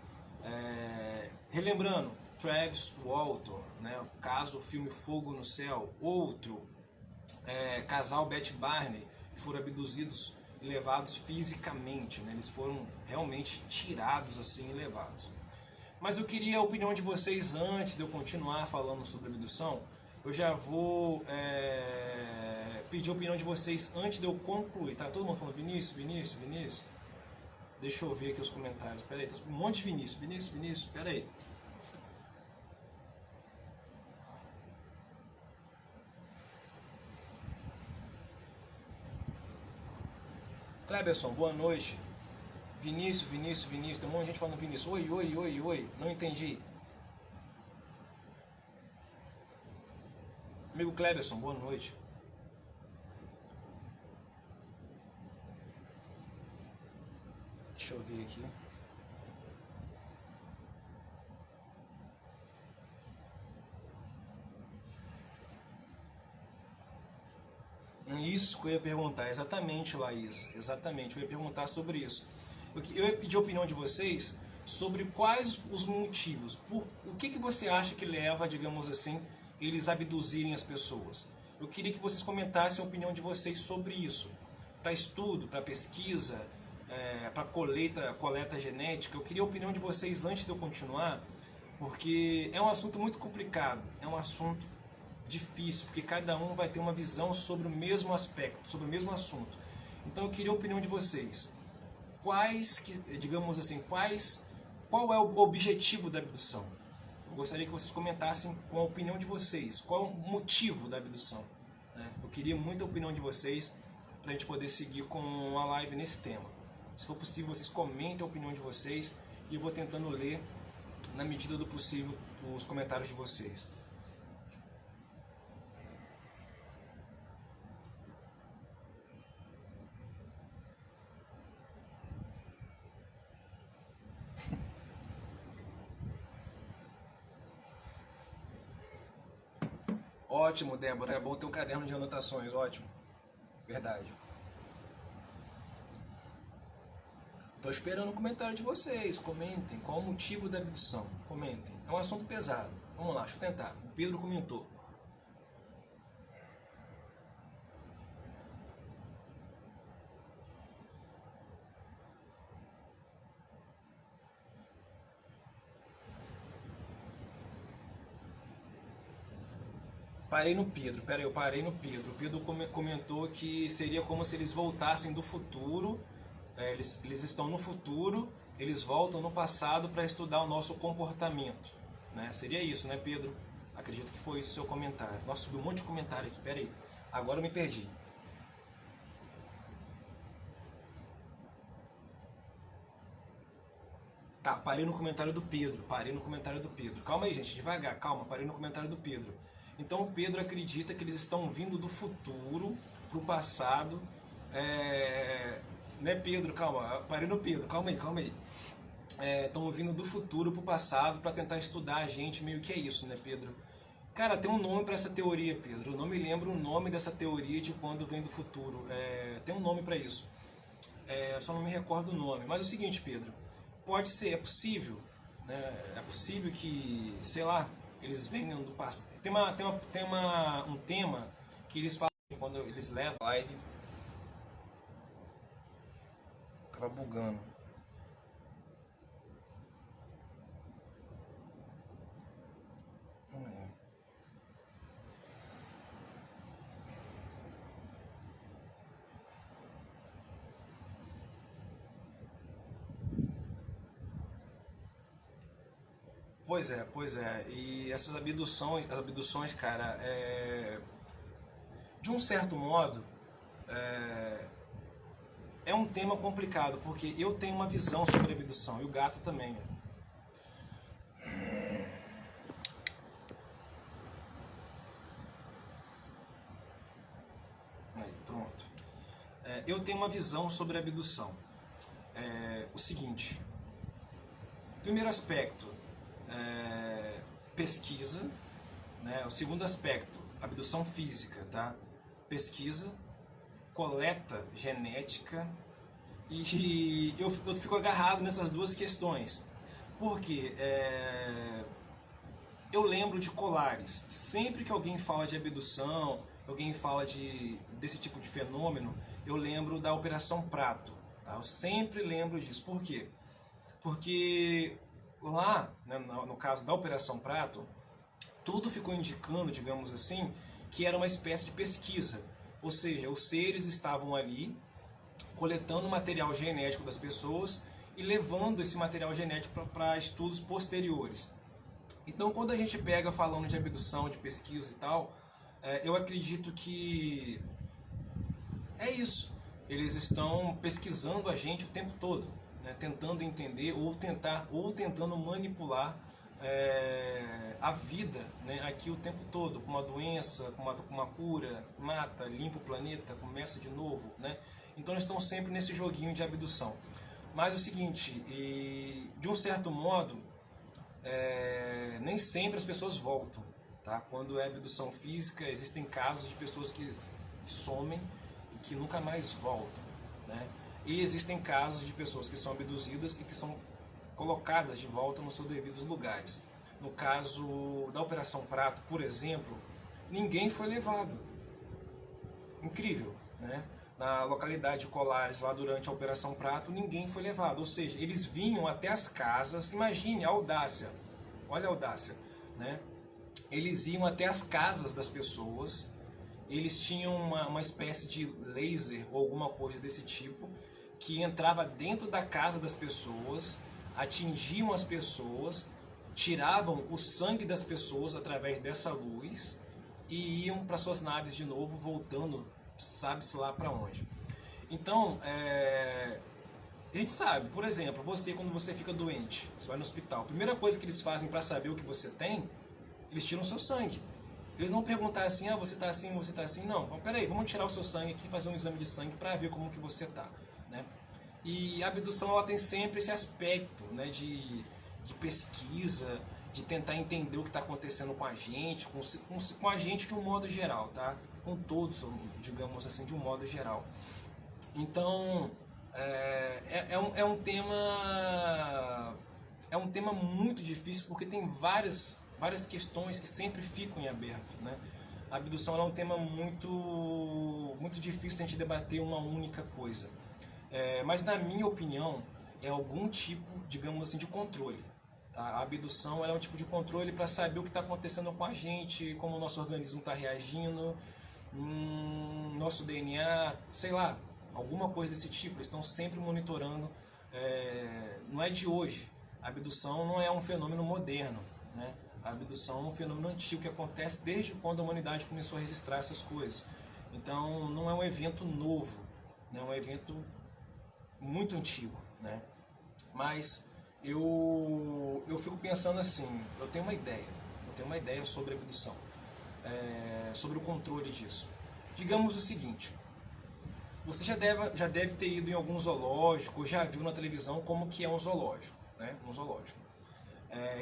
Relembrando, Travis Walton, né, o caso do filme Fogo no Céu, outro, casal Beth Barney, que foram abduzidos e levados fisicamente, né, eles foram realmente tirados assim e levados. Mas eu queria a opinião de vocês antes de eu continuar falando sobre abdução. Eu já vou pedir a opinião de vocês antes de eu concluir, tá? Todo mundo falando Vinícius, Vinícius, Vinícius. Deixa eu ver aqui os comentários. Pera aí, tem um monte de Vinícius, Vinícius, Vinícius. Pera aí. Kleberson, boa noite. Vinícius, Vinícius, Vinícius. Tem um monte de gente falando Vinícius. Oi, oi, oi, oi. Não entendi. Amigo Kleberson, boa noite. Deixa eu ver aqui. Isso que eu ia perguntar, exatamente, Laís, exatamente, eu ia perguntar sobre isso. Eu ia pedir a opinião de vocês sobre quais os motivos, o que você acha que leva, digamos assim, eles abduzirem as pessoas. Eu queria que vocês comentassem a opinião de vocês sobre isso. Para estudo, para pesquisa, para coleta genética, eu queria a opinião de vocês antes de eu continuar, porque é um assunto muito complicado, é um assunto difícil, porque cada um vai ter uma visão sobre o mesmo aspecto, sobre o mesmo assunto. Então eu queria a opinião de vocês. Digamos assim, qual é o objetivo da abdução? Eu gostaria que vocês comentassem com a opinião de vocês, qual é o motivo da abdução, né? Eu queria muito a opinião de vocês para a gente poder seguir com a live nesse tema. Se for possível, vocês comentem a opinião de vocês e eu vou tentando ler, na medida do possível, os comentários de vocês. Ótimo, Débora, é bom ter um caderno de anotações, ótimo, verdade. Estou esperando o comentário de vocês, comentem qual o motivo da abdução, comentem. É um assunto pesado, vamos lá, deixa eu tentar. O Pedro comentou. Parei no Pedro, peraí, eu parei no Pedro. O Pedro comentou que seria como se eles voltassem do futuro, eles estão no futuro, eles voltam no passado para estudar o nosso comportamento, né? Seria isso, né, Pedro? Acredito que foi isso o seu comentário. Nossa, subiu um monte de comentário aqui, peraí. Agora eu me perdi. Tá, parei no comentário do Pedro, parei no comentário do Pedro. Calma aí, gente, devagar, calma, parei no comentário do Pedro. Então o Pedro acredita que eles estão vindo do futuro pro passado. Né, Pedro, calma, parei no Pedro, calma aí, calma aí. Estão vindo do futuro pro passado para tentar estudar a gente, meio que é isso, né, Pedro? Cara, tem um nome para essa teoria, Pedro. Eu não me lembro o nome dessa teoria de quando vem do futuro. Tem um nome para isso. Eu só não me recordo o nome. Mas é o seguinte, Pedro, pode ser, é possível, né? É possível que, sei lá, eles venham do passado. Tem um tema que eles falam quando eles levam a live. Tava bugando. Pois é. E essas abduções, cara, de um certo modo, é um tema complicado, porque eu tenho uma visão sobre a abdução, e o gato também, né? Aí, pronto. Eu tenho uma visão sobre a abdução. O seguinte, primeiro aspecto, pesquisa, né? O segundo aspecto, abdução física, tá? Pesquisa, coleta genética, e eu fico agarrado nessas duas questões, porque eu lembro de colares. Sempre que alguém fala de abdução, alguém fala desse tipo de fenômeno, eu lembro da Operação Prato, tá? Eu sempre lembro disso. Por quê? Porque lá, né, no caso da Operação Prato, tudo ficou indicando, digamos assim, que era uma espécie de pesquisa. Ou seja, os seres estavam ali coletando material genético das pessoas e levando esse material genético para estudos posteriores. Então, quando a gente pega falando de abdução, de pesquisa e tal, eu acredito que é isso. Eles estão pesquisando a gente o tempo todo, né? Tentando entender ou tentando manipular a vida, né? Aqui o tempo todo, com uma doença, com uma cura, mata, limpa o planeta, começa de novo, né? Então eles estão sempre nesse joguinho de abdução. Mas é o seguinte, de um certo modo, nem sempre as pessoas voltam, tá? Quando é abdução física, existem casos de pessoas que que somem e que nunca mais voltam, né? E existem casos de pessoas que são abduzidas e que são colocadas de volta nos seus devidos lugares. No caso da Operação Prato, por exemplo, ninguém foi levado. Incrível, né? Na localidade de Colares, lá durante a Operação Prato, ninguém foi levado. Ou seja, eles vinham até as casas, imagine a audácia, olha a audácia, né? Eles iam até as casas das pessoas, eles tinham uma espécie de laser ou alguma coisa desse tipo, que entrava dentro da casa das pessoas, atingiam as pessoas, tiravam o sangue das pessoas através dessa luz e iam para suas naves de novo, voltando, sabe-se lá para onde. Então, a gente sabe, por exemplo, você quando você fica doente, você vai no hospital, a primeira coisa que eles fazem para saber o que você tem, eles tiram o seu sangue. Eles não perguntam assim, ah, você tá assim, você tá assim, não. Então, peraí, vamos tirar o seu sangue aqui, fazer um exame de sangue para ver como que você tá, né? E a abdução, ela tem sempre esse aspecto, né, de pesquisa, de tentar entender o que está acontecendo com a gente, com a gente de um modo geral, tá? Com todos, digamos assim, de um modo geral. Então, é um tema muito difícil porque tem várias questões que sempre ficam em aberto, né? A abdução é um tema muito difícil de a gente debater uma única coisa. Mas na minha opinião, é algum tipo, digamos assim, de controle. Tá? A abdução é um tipo de controle para saber o que está acontecendo com a gente, como o nosso organismo está reagindo, nosso DNA, sei lá, alguma coisa desse tipo. Eles estão sempre monitorando. Não é de hoje. A abdução não é um fenômeno moderno, né? A abdução é um fenômeno antigo que acontece desde quando a humanidade começou a registrar essas coisas. Então não é um evento novo, né? É um evento muito antigo, né? Mas eu fico pensando assim, eu tenho uma ideia sobre a abdução, sobre o controle disso. Digamos o seguinte, você já deve ter ido em algum zoológico, já viu na televisão como que é um zoológico, né? Um zoológico.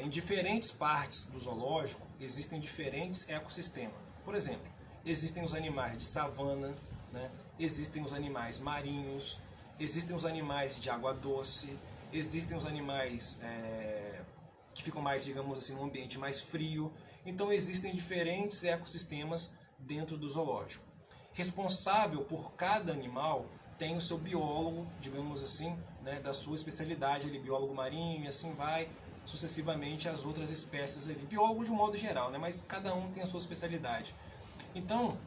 Em diferentes partes do zoológico existem diferentes ecossistemas. Por exemplo, existem os animais de savana, né? Existem os animais marinhos, existem os animais de água doce, existem os animais que ficam mais, digamos assim, num ambiente mais frio. Então existem diferentes ecossistemas dentro do zoológico. Responsável por cada animal tem o seu biólogo, digamos assim, né, da sua especialidade, ele, biólogo marinho, e assim vai sucessivamente as outras espécies ali. Biólogo de um modo geral, né, mas cada um tem a sua especialidade. Então,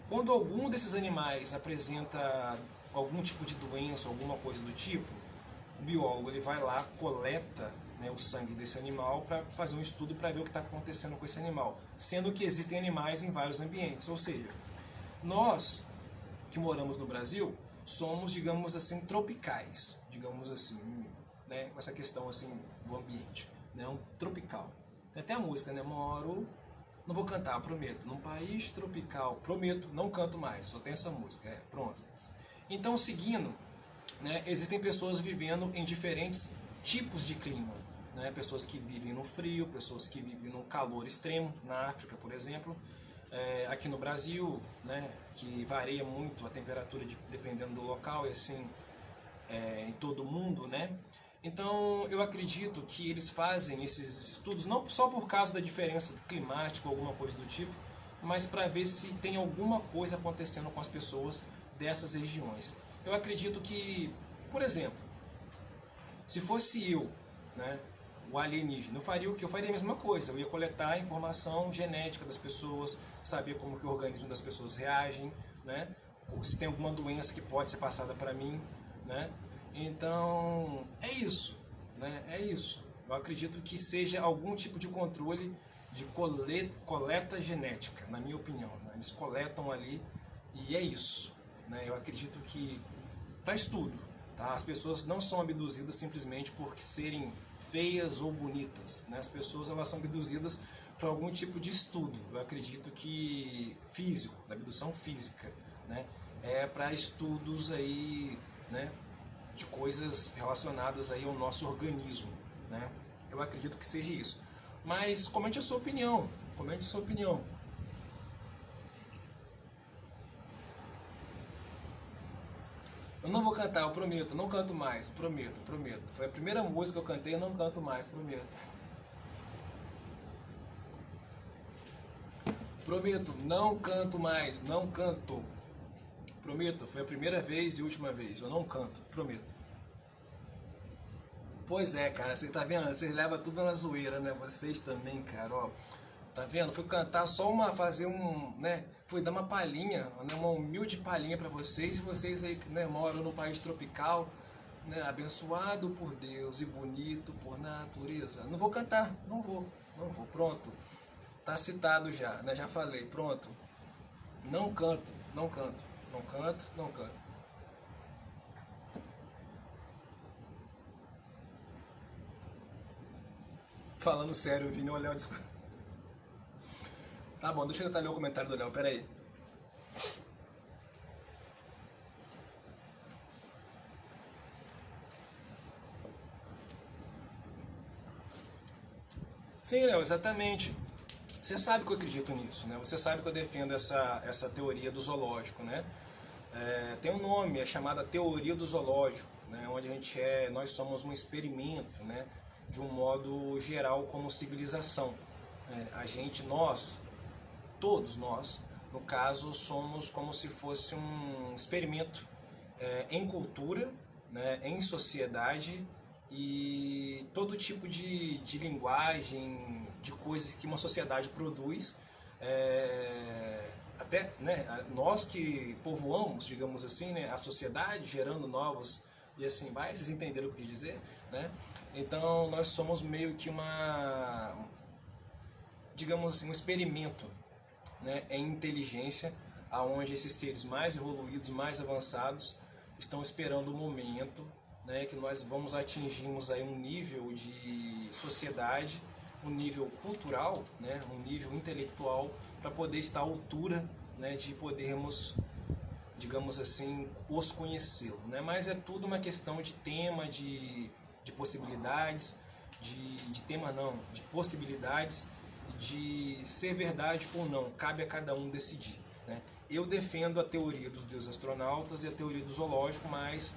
quando algum desses animais apresenta algum tipo de doença, alguma coisa do tipo, o biólogo ele vai lá, coleta, né, o sangue desse animal para fazer um estudo para ver o que está acontecendo com esse animal. Sendo que existem animais em vários ambientes, ou seja, nós que moramos no Brasil somos, digamos assim, tropicais, digamos assim, né, essa questão assim do ambiente, né, um tropical. Tem até a música, né, moro, não vou cantar, prometo, num país tropical, prometo, não canto mais, só tem essa música, pronto. Então, seguindo, né, existem pessoas vivendo em diferentes tipos de clima, né, pessoas que vivem no frio, pessoas que vivem no calor extremo, na África, por exemplo, aqui no Brasil, né, que varia muito a temperatura dependendo do local e assim em todo o mundo, né? Então eu acredito que eles fazem esses estudos não só por causa da diferença climática ou alguma coisa do tipo, mas para ver se tem alguma coisa acontecendo com as pessoas dessas regiões. Eu acredito que, por exemplo, se fosse eu, né, o alienígena, eu faria o que? Eu faria a mesma coisa, eu ia coletar a informação genética das pessoas, saber como que o organismo das pessoas reagem, né, se tem alguma doença que pode ser passada para mim, né. Então, é isso, né, é isso. Eu acredito que seja algum tipo de controle de coleta genética, na minha opinião, né? Eles coletam ali e é isso, né. Eu acredito que para estudo, tá? As pessoas não são abduzidas simplesmente por serem feias ou bonitas, né? As pessoas elas são abduzidas para algum tipo de estudo. Eu acredito que físico, da abdução física, né? Para estudos aí, né, de coisas relacionadas aí ao nosso organismo, né? Eu acredito que seja isso. Mas comente a sua opinião, comente a sua opinião. Eu não vou cantar, eu prometo, eu não canto mais, prometo, prometo. Foi a primeira música que eu cantei, eu não canto mais, prometo. Prometo, não canto mais, não canto. Prometo, foi a primeira vez e última vez, eu não canto, prometo. Pois é, cara, você tá vendo? Vocês levam tudo na zoeira, né? Vocês também, cara, ó. Tá vendo? Fui cantar só fazer né? Fui dar uma palhinha, né? Uma humilde palhinha pra vocês. E vocês aí, né, moram num país tropical, né? Abençoado por Deus e bonito por natureza. Não vou cantar, não vou, pronto. Tá citado já, né? Já falei, pronto. Não canto, não canto, não canto, não canto. Falando sério, Vini, o Léo, desculpa. Tá bom, deixa eu tentar ler o comentário do Léo, pera aí. Sim, Léo, exatamente. Você sabe que eu acredito nisso, né? Você sabe que eu defendo essa teoria do zoológico, né? Tem um nome, é chamada teoria do zoológico, né? Onde nós somos um experimento, né? De um modo geral como civilização. Todos nós, no caso, somos como se fosse um experimento em cultura, né? Em sociedade e todo tipo de linguagem, de coisas que uma sociedade produz, até, né, nós que povoamos, digamos assim, né, a sociedade, gerando novos e assim vai, vocês entenderam o que eu quis dizer, né? Então nós somos meio que digamos assim, um experimento, né, em inteligência, aonde esses seres mais evoluídos, mais avançados, estão esperando o momento, né, que nós vamos atingirmos aí um nível de sociedade, um nível cultural, né, um nível intelectual, para poder estar à altura, né, de podermos, digamos assim, os conhecê-lo, né? Mas é tudo uma questão de tema, de possibilidades, de tema não, de possibilidades, de ser verdade ou não, cabe a cada um decidir, né? Eu defendo a teoria dos deuses astronautas e a teoria do zoológico, mas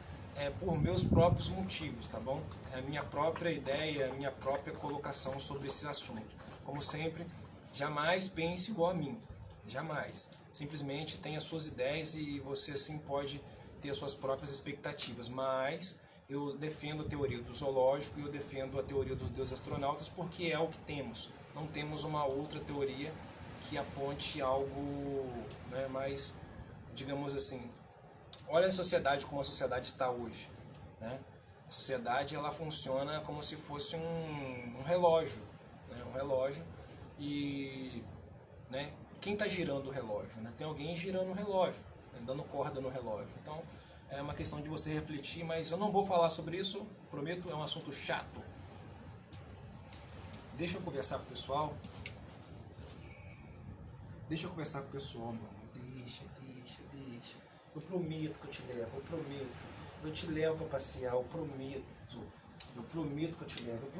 por meus próprios motivos, tá bom? É a minha própria ideia, a minha própria colocação sobre esse assunto. Como sempre, jamais pense igual a mim, jamais. Simplesmente tenha as suas ideias e você assim pode ter as suas próprias expectativas, mas eu defendo a teoria do zoológico e eu defendo a teoria dos deuses astronautas porque é o que temos. Não temos uma outra teoria que aponte algo, né, mais, digamos assim, olha a sociedade como a sociedade está hoje, né? A sociedade ela funciona como se fosse um relógio, né? Um relógio e, né, quem está girando o relógio, né? Tem alguém girando o relógio, né, dando corda no relógio. Então é uma questão de você refletir, mas eu não vou falar sobre isso, prometo, é um assunto chato. Deixa eu conversar com o pessoal. Deixa eu conversar com o pessoal, mano. Deixa. Eu prometo que eu te levo, eu prometo. Eu te levo pra passear, eu prometo. Eu prometo que eu te levo, eu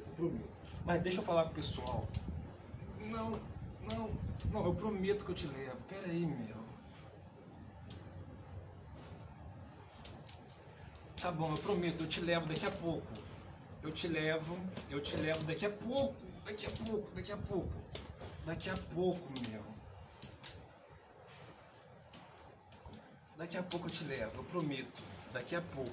prometo. Mas deixa eu falar com o pessoal. Não, eu prometo que eu te levo. Pera aí, meu. Tá bom, eu prometo, eu te levo daqui a pouco. Eu te levo daqui a pouco. Daqui a pouco, meu. Daqui a pouco eu te levo, eu prometo. Daqui a pouco.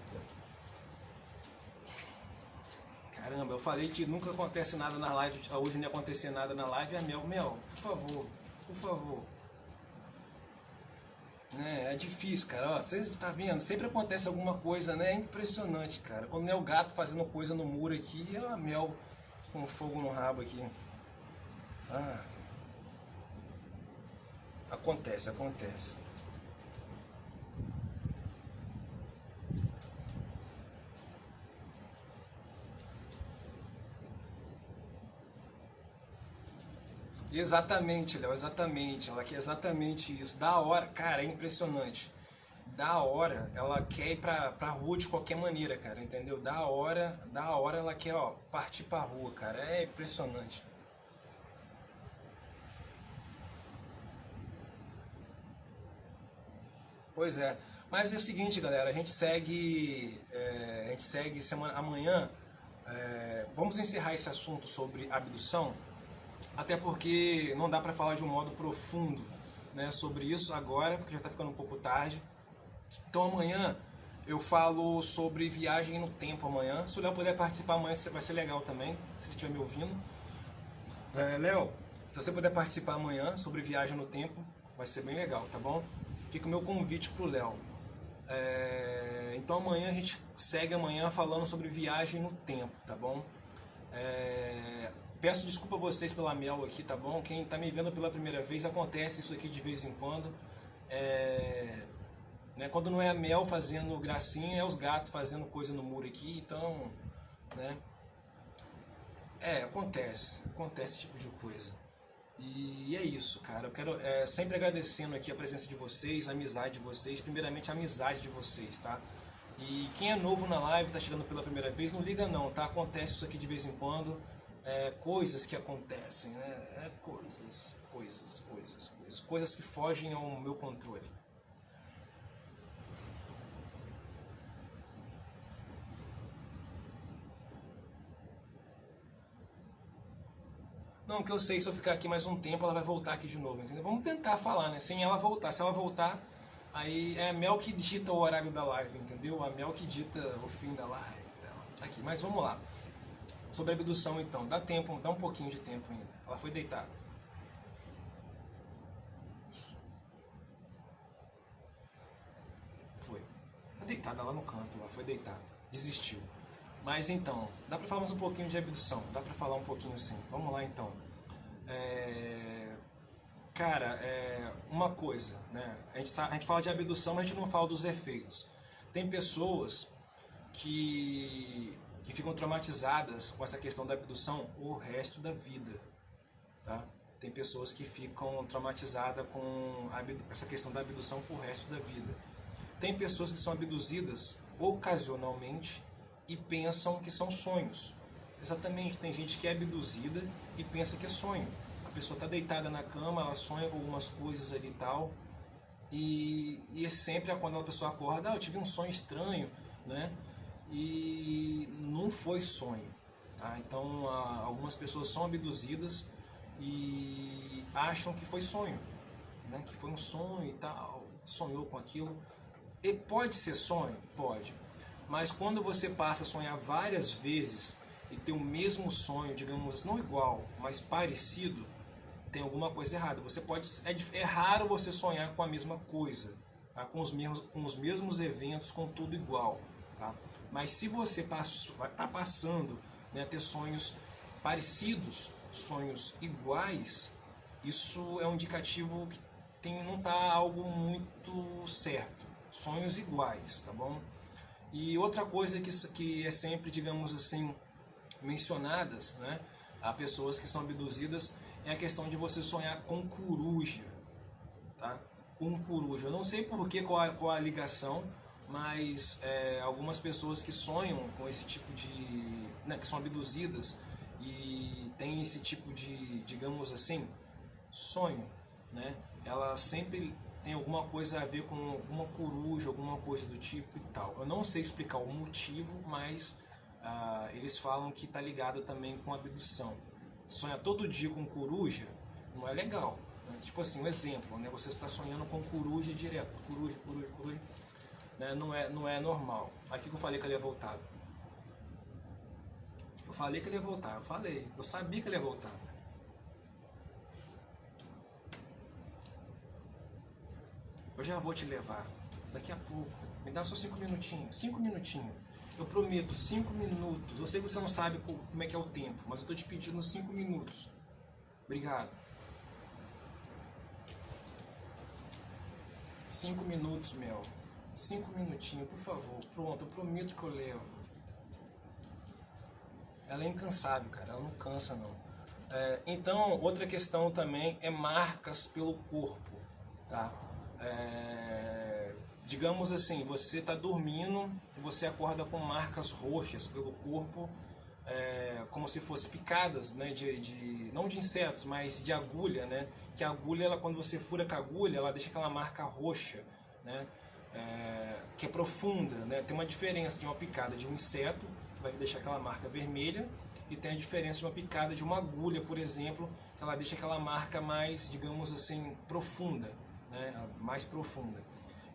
Caramba, eu falei que nunca acontece nada na live, hoje não ia acontecer nada na live. Mel, por favor. Né, é difícil, cara. Ó, vocês tá vendo? Sempre acontece alguma coisa, né? É impressionante, cara. Quando não é o gato fazendo coisa no muro aqui, é a Mel com fogo no rabo aqui. Ah, acontece. Exatamente, Léo, exatamente. Ela quer exatamente isso. Da hora, cara, é impressionante. Da hora, ela quer ir pra rua de qualquer maneira, cara, entendeu? Da hora ela quer, ó, partir pra rua, cara. É impressionante. Pois é. Mas é o seguinte, galera, a gente segue semana amanhã. Vamos encerrar esse assunto sobre abdução, até porque não dá para falar de um modo profundo, né, sobre isso agora, porque já está ficando um pouco tarde. Então amanhã eu falo sobre viagem no tempo amanhã. Se o Léo puder participar amanhã vai ser legal também, se ele estiver me ouvindo. Léo, se você puder participar amanhã sobre viagem no tempo, vai ser bem legal, tá bom? Fica o meu convite pro Léo. Então amanhã a gente segue amanhã falando sobre viagem no tempo, tá bom? Peço desculpa a vocês pela Mel aqui, tá bom? Quem tá me vendo pela primeira vez, acontece isso aqui de vez em quando. Quando não é a Mel fazendo gracinha, é os gatos fazendo coisa no muro aqui, então, né? Acontece esse tipo de coisa. E é isso, cara. Eu quero sempre agradecendo aqui a presença de vocês, a amizade de vocês, primeiramente a amizade de vocês, tá? E quem é novo na live, tá chegando pela primeira vez, não liga não, tá? Acontece isso aqui de vez em quando, coisas que acontecem, né? Coisas que fogem ao meu controle. Não, que eu sei, se eu ficar aqui mais um tempo, ela vai voltar aqui de novo, entendeu? Vamos tentar falar, né? Sem ela voltar. Se ela voltar, aí é a Mel que dita o horário da live, entendeu? A Mel que dita o fim da live. Tá aqui, mas vamos lá. Sobre a abdução, então. Dá tempo, dá um pouquinho de tempo ainda. Ela foi deitar. Foi. Tá deitada lá no canto, ela foi deitar. Desistiu. Mas então, dá pra falar mais um pouquinho de abdução. Dá pra falar um pouquinho sim. Vamos lá então. Cara, uma coisa, né? A gente fala de abdução, mas a gente não fala dos efeitos. Tem pessoas que ficam traumatizadas com essa questão da abdução o resto da vida, tá? Tem pessoas que ficam traumatizadas com essa questão da abdução o resto da vida. Tem pessoas que são abduzidas ocasionalmente e pensam que são sonhos. Exatamente, tem gente que é abduzida e pensa que é sonho. A pessoa está deitada na cama, ela sonha com algumas coisas ali e tal, e é sempre quando a pessoa acorda, eu tive um sonho estranho, né? E não foi sonho, tá? Então algumas pessoas são abduzidas e acham que foi sonho, né? Que foi um sonho e tal, sonhou com aquilo. E pode ser sonho? Pode. Mas quando você passa a sonhar várias vezes e ter o mesmo sonho, digamos assim, não igual, mas parecido, tem alguma coisa errada. Você pode, é raro você sonhar com a mesma coisa, tá? com os mesmos eventos, com tudo igual. Tá? Mas se você está passando, né, a ter sonhos parecidos, sonhos iguais, isso é um indicativo que não está algo muito certo. Sonhos iguais, tá bom? E outra coisa que é sempre, digamos assim, mencionadas, né, a pessoas que são abduzidas, é a questão de você sonhar com coruja, tá? Com coruja. Eu não sei qual a ligação, mas algumas pessoas que sonham com esse tipo de, né, que são abduzidas e tem esse tipo de, digamos assim, sonho, né? Elas sempre tem alguma coisa a ver com uma coruja, alguma coisa do tipo e tal. Eu não sei explicar o motivo, mas eles falam que está ligado também com abdução. Sonhar todo dia com coruja não é legal, né? Tipo assim, um exemplo, né? Você está sonhando com coruja direto, coruja, né? Não é normal. Aqui que eu falei que ele ia voltar. Eu falei que ele ia voltar, eu sabia que ele ia voltar. Eu já vou te levar, daqui a pouco. Me dá só 5 minutinhos, 5 minutinhos. Eu prometo, 5 minutos. Eu sei que você não sabe como é que é o tempo, mas eu tô te pedindo 5 minutos. Obrigado. 5 minutos, Mel. 5 minutinhos, por favor. Pronto, eu prometo que eu levo. Ela é incansável, cara. Ela não cansa, não. Então, outra questão também é marcas pelo corpo, tá? Digamos assim, você está dormindo e você acorda com marcas roxas pelo corpo, como se fossem picadas, né, não de insetos, mas de agulha, né? Que a agulha, quando você fura com a agulha, ela deixa aquela marca roxa, né? que é profunda, né? Tem uma diferença de uma picada de um inseto, que vai deixar aquela marca vermelha, e tem a diferença de uma picada de uma agulha, por exemplo, que ela deixa aquela marca mais, digamos assim, profunda, né? Mais profunda.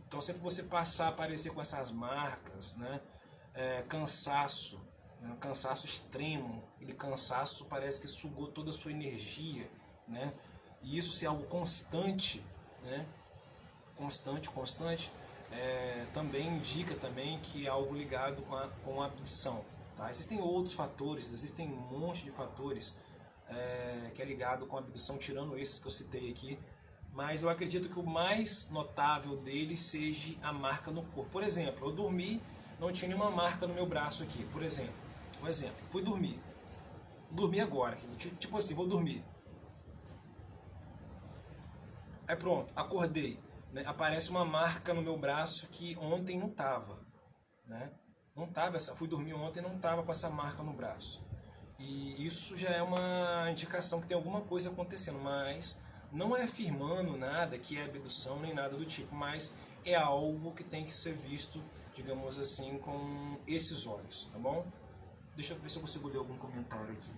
Então, sempre você passar a aparecer com essas marcas, né? Cansaço, né? Um cansaço extremo, aquele cansaço parece que sugou toda a sua energia, né? E isso ser algo constante, né? Constante, também indica também que é algo ligado com a abdução. Tá? Existem outros fatores, existem um monte de fatores que é ligado com a abdução, tirando esses que eu citei aqui, mas eu acredito que o mais notável deles seja a marca no corpo. Por exemplo, eu dormi, não tinha nenhuma marca no meu braço aqui, por exemplo. Um exemplo, fui dormi agora, tipo assim, vou dormir. Aí pronto, acordei, né? Aparece uma marca no meu braço que ontem não tava, né? Não tava, fui dormir ontem e não tava com essa marca no braço. E isso já é uma indicação que tem alguma coisa acontecendo, mas não é afirmando nada que é abdução nem nada do tipo, mas é algo que tem que ser visto, digamos assim, com esses olhos, tá bom? Deixa eu ver se eu consigo ler algum comentário aqui.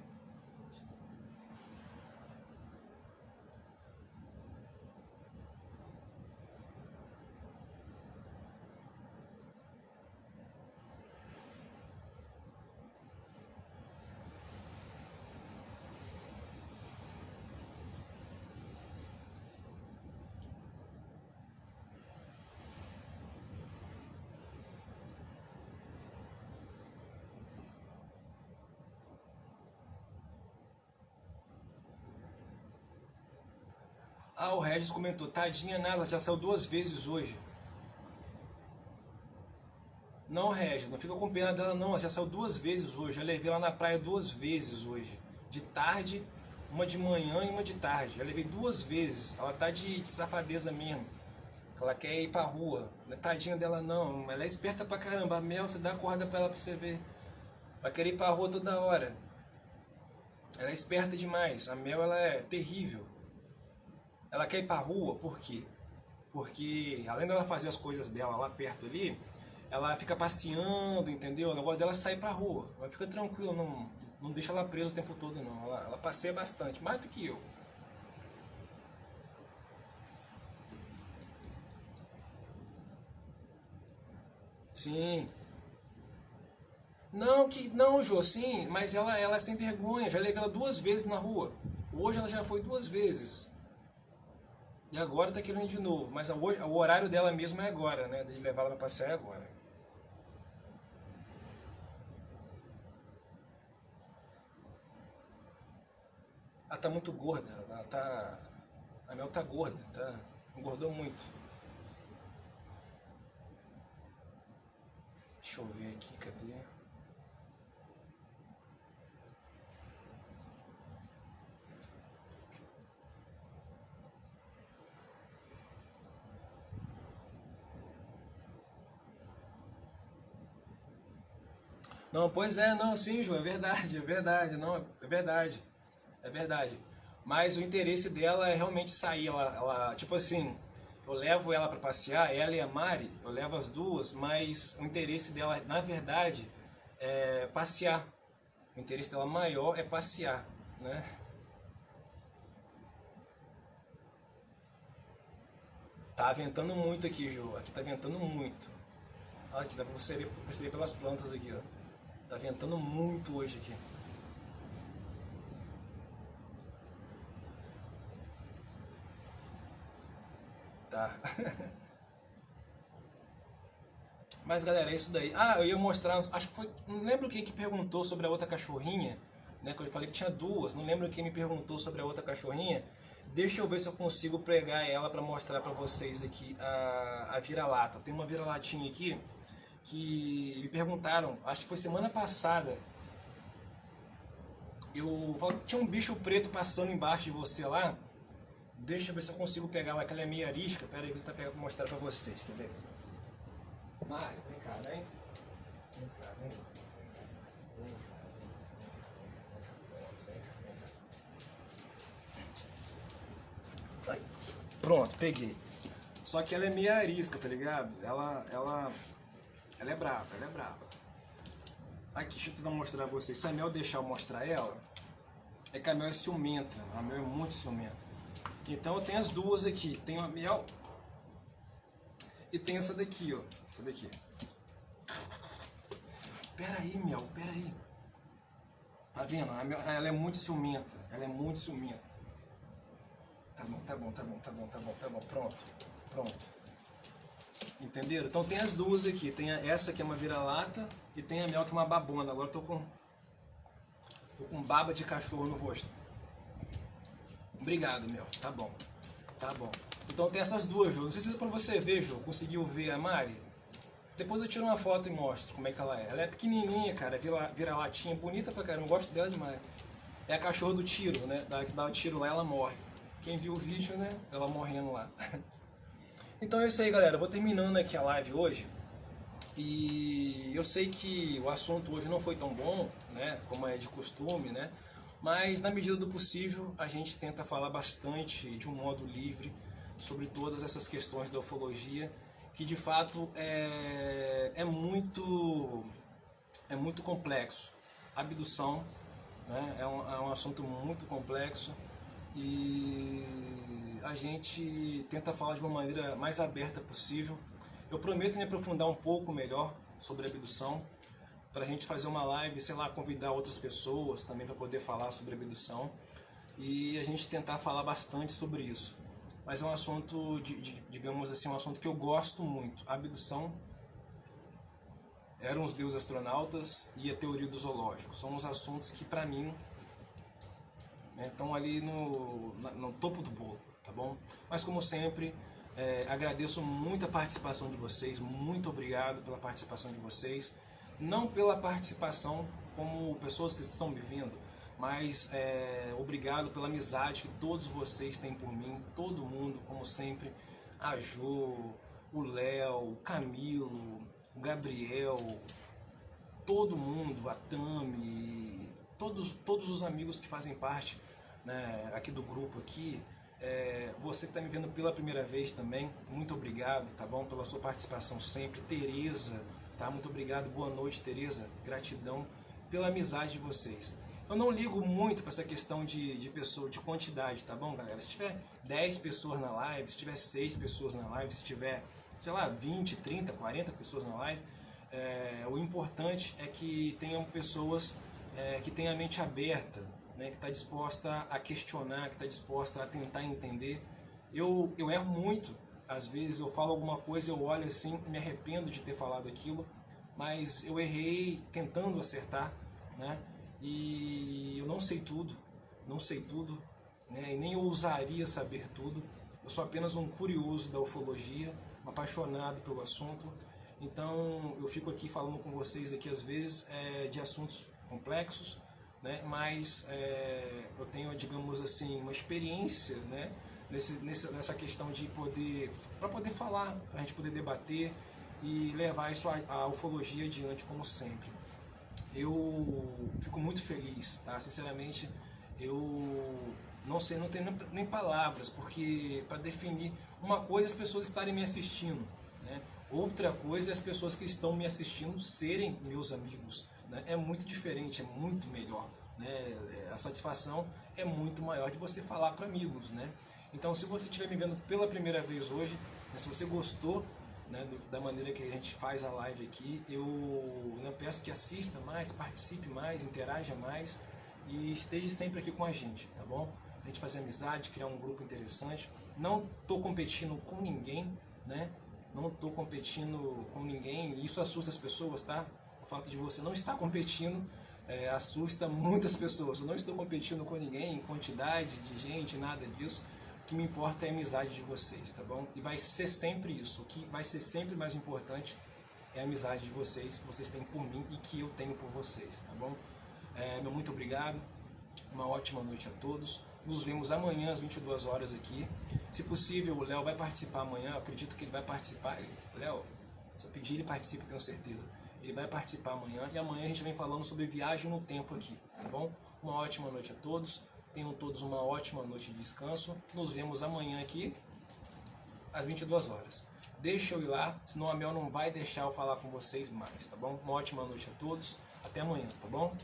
Ah, o Regis comentou, tadinha nada, ela já saiu 2 vezes hoje. Não, Regis, não fica com pena dela não, ela já saiu 2 vezes hoje. Eu levei ela na praia 2 vezes hoje. De tarde, uma de manhã e uma de tarde. Eu levei 2 vezes. Ela tá de safadeza mesmo. Ela quer ir pra rua. Não é tadinha dela não, ela é esperta pra caramba. A Mel, você dá a corda pra ela pra você ver. Vai querer ir pra rua toda hora. Ela é esperta demais. A Mel, ela é terrível. Ela quer ir pra rua, por quê? Porque além dela fazer as coisas dela lá perto ali, ela fica passeando, entendeu? O negócio dela é sair pra rua. Ela fica tranquila, não deixa ela presa o tempo todo não. Ela passeia bastante, mais do que eu. Sim. Não, Jô, sim, mas ela é sem vergonha. Já levei ela 2 vezes na rua. Hoje ela já foi 2 vezes. E agora tá querendo ir de novo. Mas o horário dela mesmo é agora, né? De levar ela pra passear é agora. Ela tá muito gorda. Ela tá. A Mel tá gorda, tá? Engordou muito. Deixa eu ver aqui, cadê? Não, pois é, não, sim, João, é verdade, não, é verdade, é verdade. Mas o interesse dela é realmente sair, tipo assim, eu levo ela para passear, ela e a Mari, eu levo as duas, mas o interesse dela, na verdade, é passear. O interesse dela maior é passear, né? Tá ventando muito aqui, Ju, aqui tá ventando muito. Olha aqui, dá pra você perceber pelas plantas aqui, ó. Tá ventando muito hoje aqui. Tá. Mas galera, é isso daí. Ah, eu ia mostrar, acho que foi, não lembro quem que perguntou sobre a outra cachorrinha, né? Que eu falei que tinha duas, não lembro quem me perguntou sobre a outra cachorrinha. Deixa eu ver se eu consigo pregar ela para mostrar para vocês aqui a vira-lata. Tem uma vira-latinha aqui que me perguntaram, acho que foi semana passada. Tinha um bicho preto passando embaixo de você lá. Deixa eu ver se eu consigo pegar lá, que ela é meio arisca. Pera aí, vou tentar pegar pra mostrar pra vocês, quer ver? Mário, vem cá, vem. Vem cá, vem. Vem cá, vem cá. Aí. Pronto, peguei. Só que ela é meio arisca, tá ligado? Ela é braba, ela é braba. Aqui, deixa eu tentar mostrar pra vocês. Se a Mel deixar eu mostrar ela, é que a Mel é ciumenta. A Mel é muito ciumenta. Então eu tenho as duas aqui. Tenho a Mel e tem essa daqui, ó. Essa daqui. Pera aí, Mel, pera aí. Tá vendo? Ela é muito ciumenta. Ela é muito ciumenta. Tá bom. Pronto. Entenderam? Então tem as duas aqui. Tem essa que é uma vira-lata e tem a Mel que é uma babona. Agora eu tô com baba de cachorro no rosto. Obrigado, Mel. Tá bom. Então tem essas duas, Jô. Não sei se dá pra você ver, Jô. Conseguiu ver a Mari? Depois eu tiro uma foto e mostro como é que ela é. Ela é pequenininha, cara. Vira-latinha. Bonita pra caramba. Eu gosto dela demais. É a cachorra do tiro, né? Dá o tiro lá, ela morre. Quem viu o vídeo, né? Ela morrendo lá. Então é isso aí, galera. Eu vou terminando aqui a live hoje. E eu sei que o assunto hoje não foi tão bom, né? Como é de costume, né? Mas na medida do possível a gente tenta falar bastante de um modo livre sobre todas essas questões da ufologia, que de fato é muito complexo. A abdução, né, é um assunto muito complexo e a gente tenta falar de uma maneira mais aberta possível. Eu prometo me aprofundar um pouco melhor sobre a abdução, para a gente fazer uma live, sei lá, convidar outras pessoas também para poder falar sobre a abdução e a gente tentar falar bastante sobre isso. Mas é um assunto, digamos assim, um assunto que eu gosto muito. A abdução, eram os deuses astronautas e a teoria do zoológico. São os assuntos que, para mim, né, estão ali no topo do bolo, tá bom? Mas, como sempre, agradeço muito a participação de vocês. Muito obrigado pela participação de vocês. Não pela participação como pessoas que estão me vendo, mas obrigado pela amizade que todos vocês têm por mim, todo mundo, como sempre, a Jo, o Léo, o Camilo, o Gabriel, todo mundo, a Tami, todos os amigos que fazem parte, né, aqui do grupo aqui. Você que está me vendo pela primeira vez também, muito obrigado, tá bom? Pela sua participação sempre. Tereza, tá? Muito obrigado, boa noite, Tereza, gratidão pela amizade de vocês. Eu não ligo muito para essa questão de pessoa, de quantidade, tá bom, galera? Se tiver 10 pessoas na live, se tiver 6 pessoas na live, se tiver, sei lá, 20, 30, 40 pessoas na live, o importante é que tenham pessoas que tenham a mente aberta, né, que está disposta a questionar, que está disposta a tentar entender. Eu erro muito, às vezes eu falo alguma coisa, eu olho assim e me arrependo de ter falado aquilo, mas eu errei tentando acertar, né? E eu não sei tudo, né? E nem ousaria saber tudo. Eu sou apenas um curioso da ufologia, um apaixonado pelo assunto. Então eu fico aqui falando com vocês aqui às vezes de assuntos complexos, né? Mas eu tenho, digamos assim, uma experiência, né? Nessa questão de para poder falar, para a gente poder debater e levar isso a ufologia adiante, como sempre. Eu fico muito feliz, tá? Sinceramente, eu não sei, não tenho nem palavras, porque para definir uma coisa é as pessoas estarem me assistindo, né? Outra coisa é as pessoas que estão me assistindo serem meus amigos, né? É muito diferente, é muito melhor, né? A satisfação é muito maior de você falar para amigos, né? Então, se você estiver me vendo pela primeira vez hoje, né, se você gostou, né, da maneira que a gente faz a live aqui, eu peço que assista mais, participe mais, interaja mais e esteja sempre aqui com a gente, tá bom? A gente fazer amizade, criar um grupo interessante. Não estou competindo com ninguém, né? Não estou competindo com ninguém, e isso assusta as pessoas, tá? O fato de você não estar competindo assusta muitas pessoas. Eu não estou competindo com ninguém em quantidade de gente, nada disso. O que me importa é a amizade de vocês, tá bom? E vai ser sempre isso. O que vai ser sempre mais importante é a amizade de vocês, que vocês têm por mim e que eu tenho por vocês, tá bom? Meu muito obrigado. Uma ótima noite a todos. Nos vemos amanhã às 22 horas aqui. Se possível, o Léo vai participar amanhã. Eu acredito que ele vai participar. Léo, se eu pedir, ele participa, tenho certeza. Ele vai participar amanhã. E amanhã a gente vem falando sobre viagem no tempo aqui, tá bom? Uma ótima noite a todos. Tenham todos uma ótima noite de descanso. Nos vemos amanhã aqui às 22 horas. Deixa eu ir lá, senão a Mel não vai deixar eu falar com vocês mais, tá bom? Uma ótima noite a todos, até amanhã, tá bom?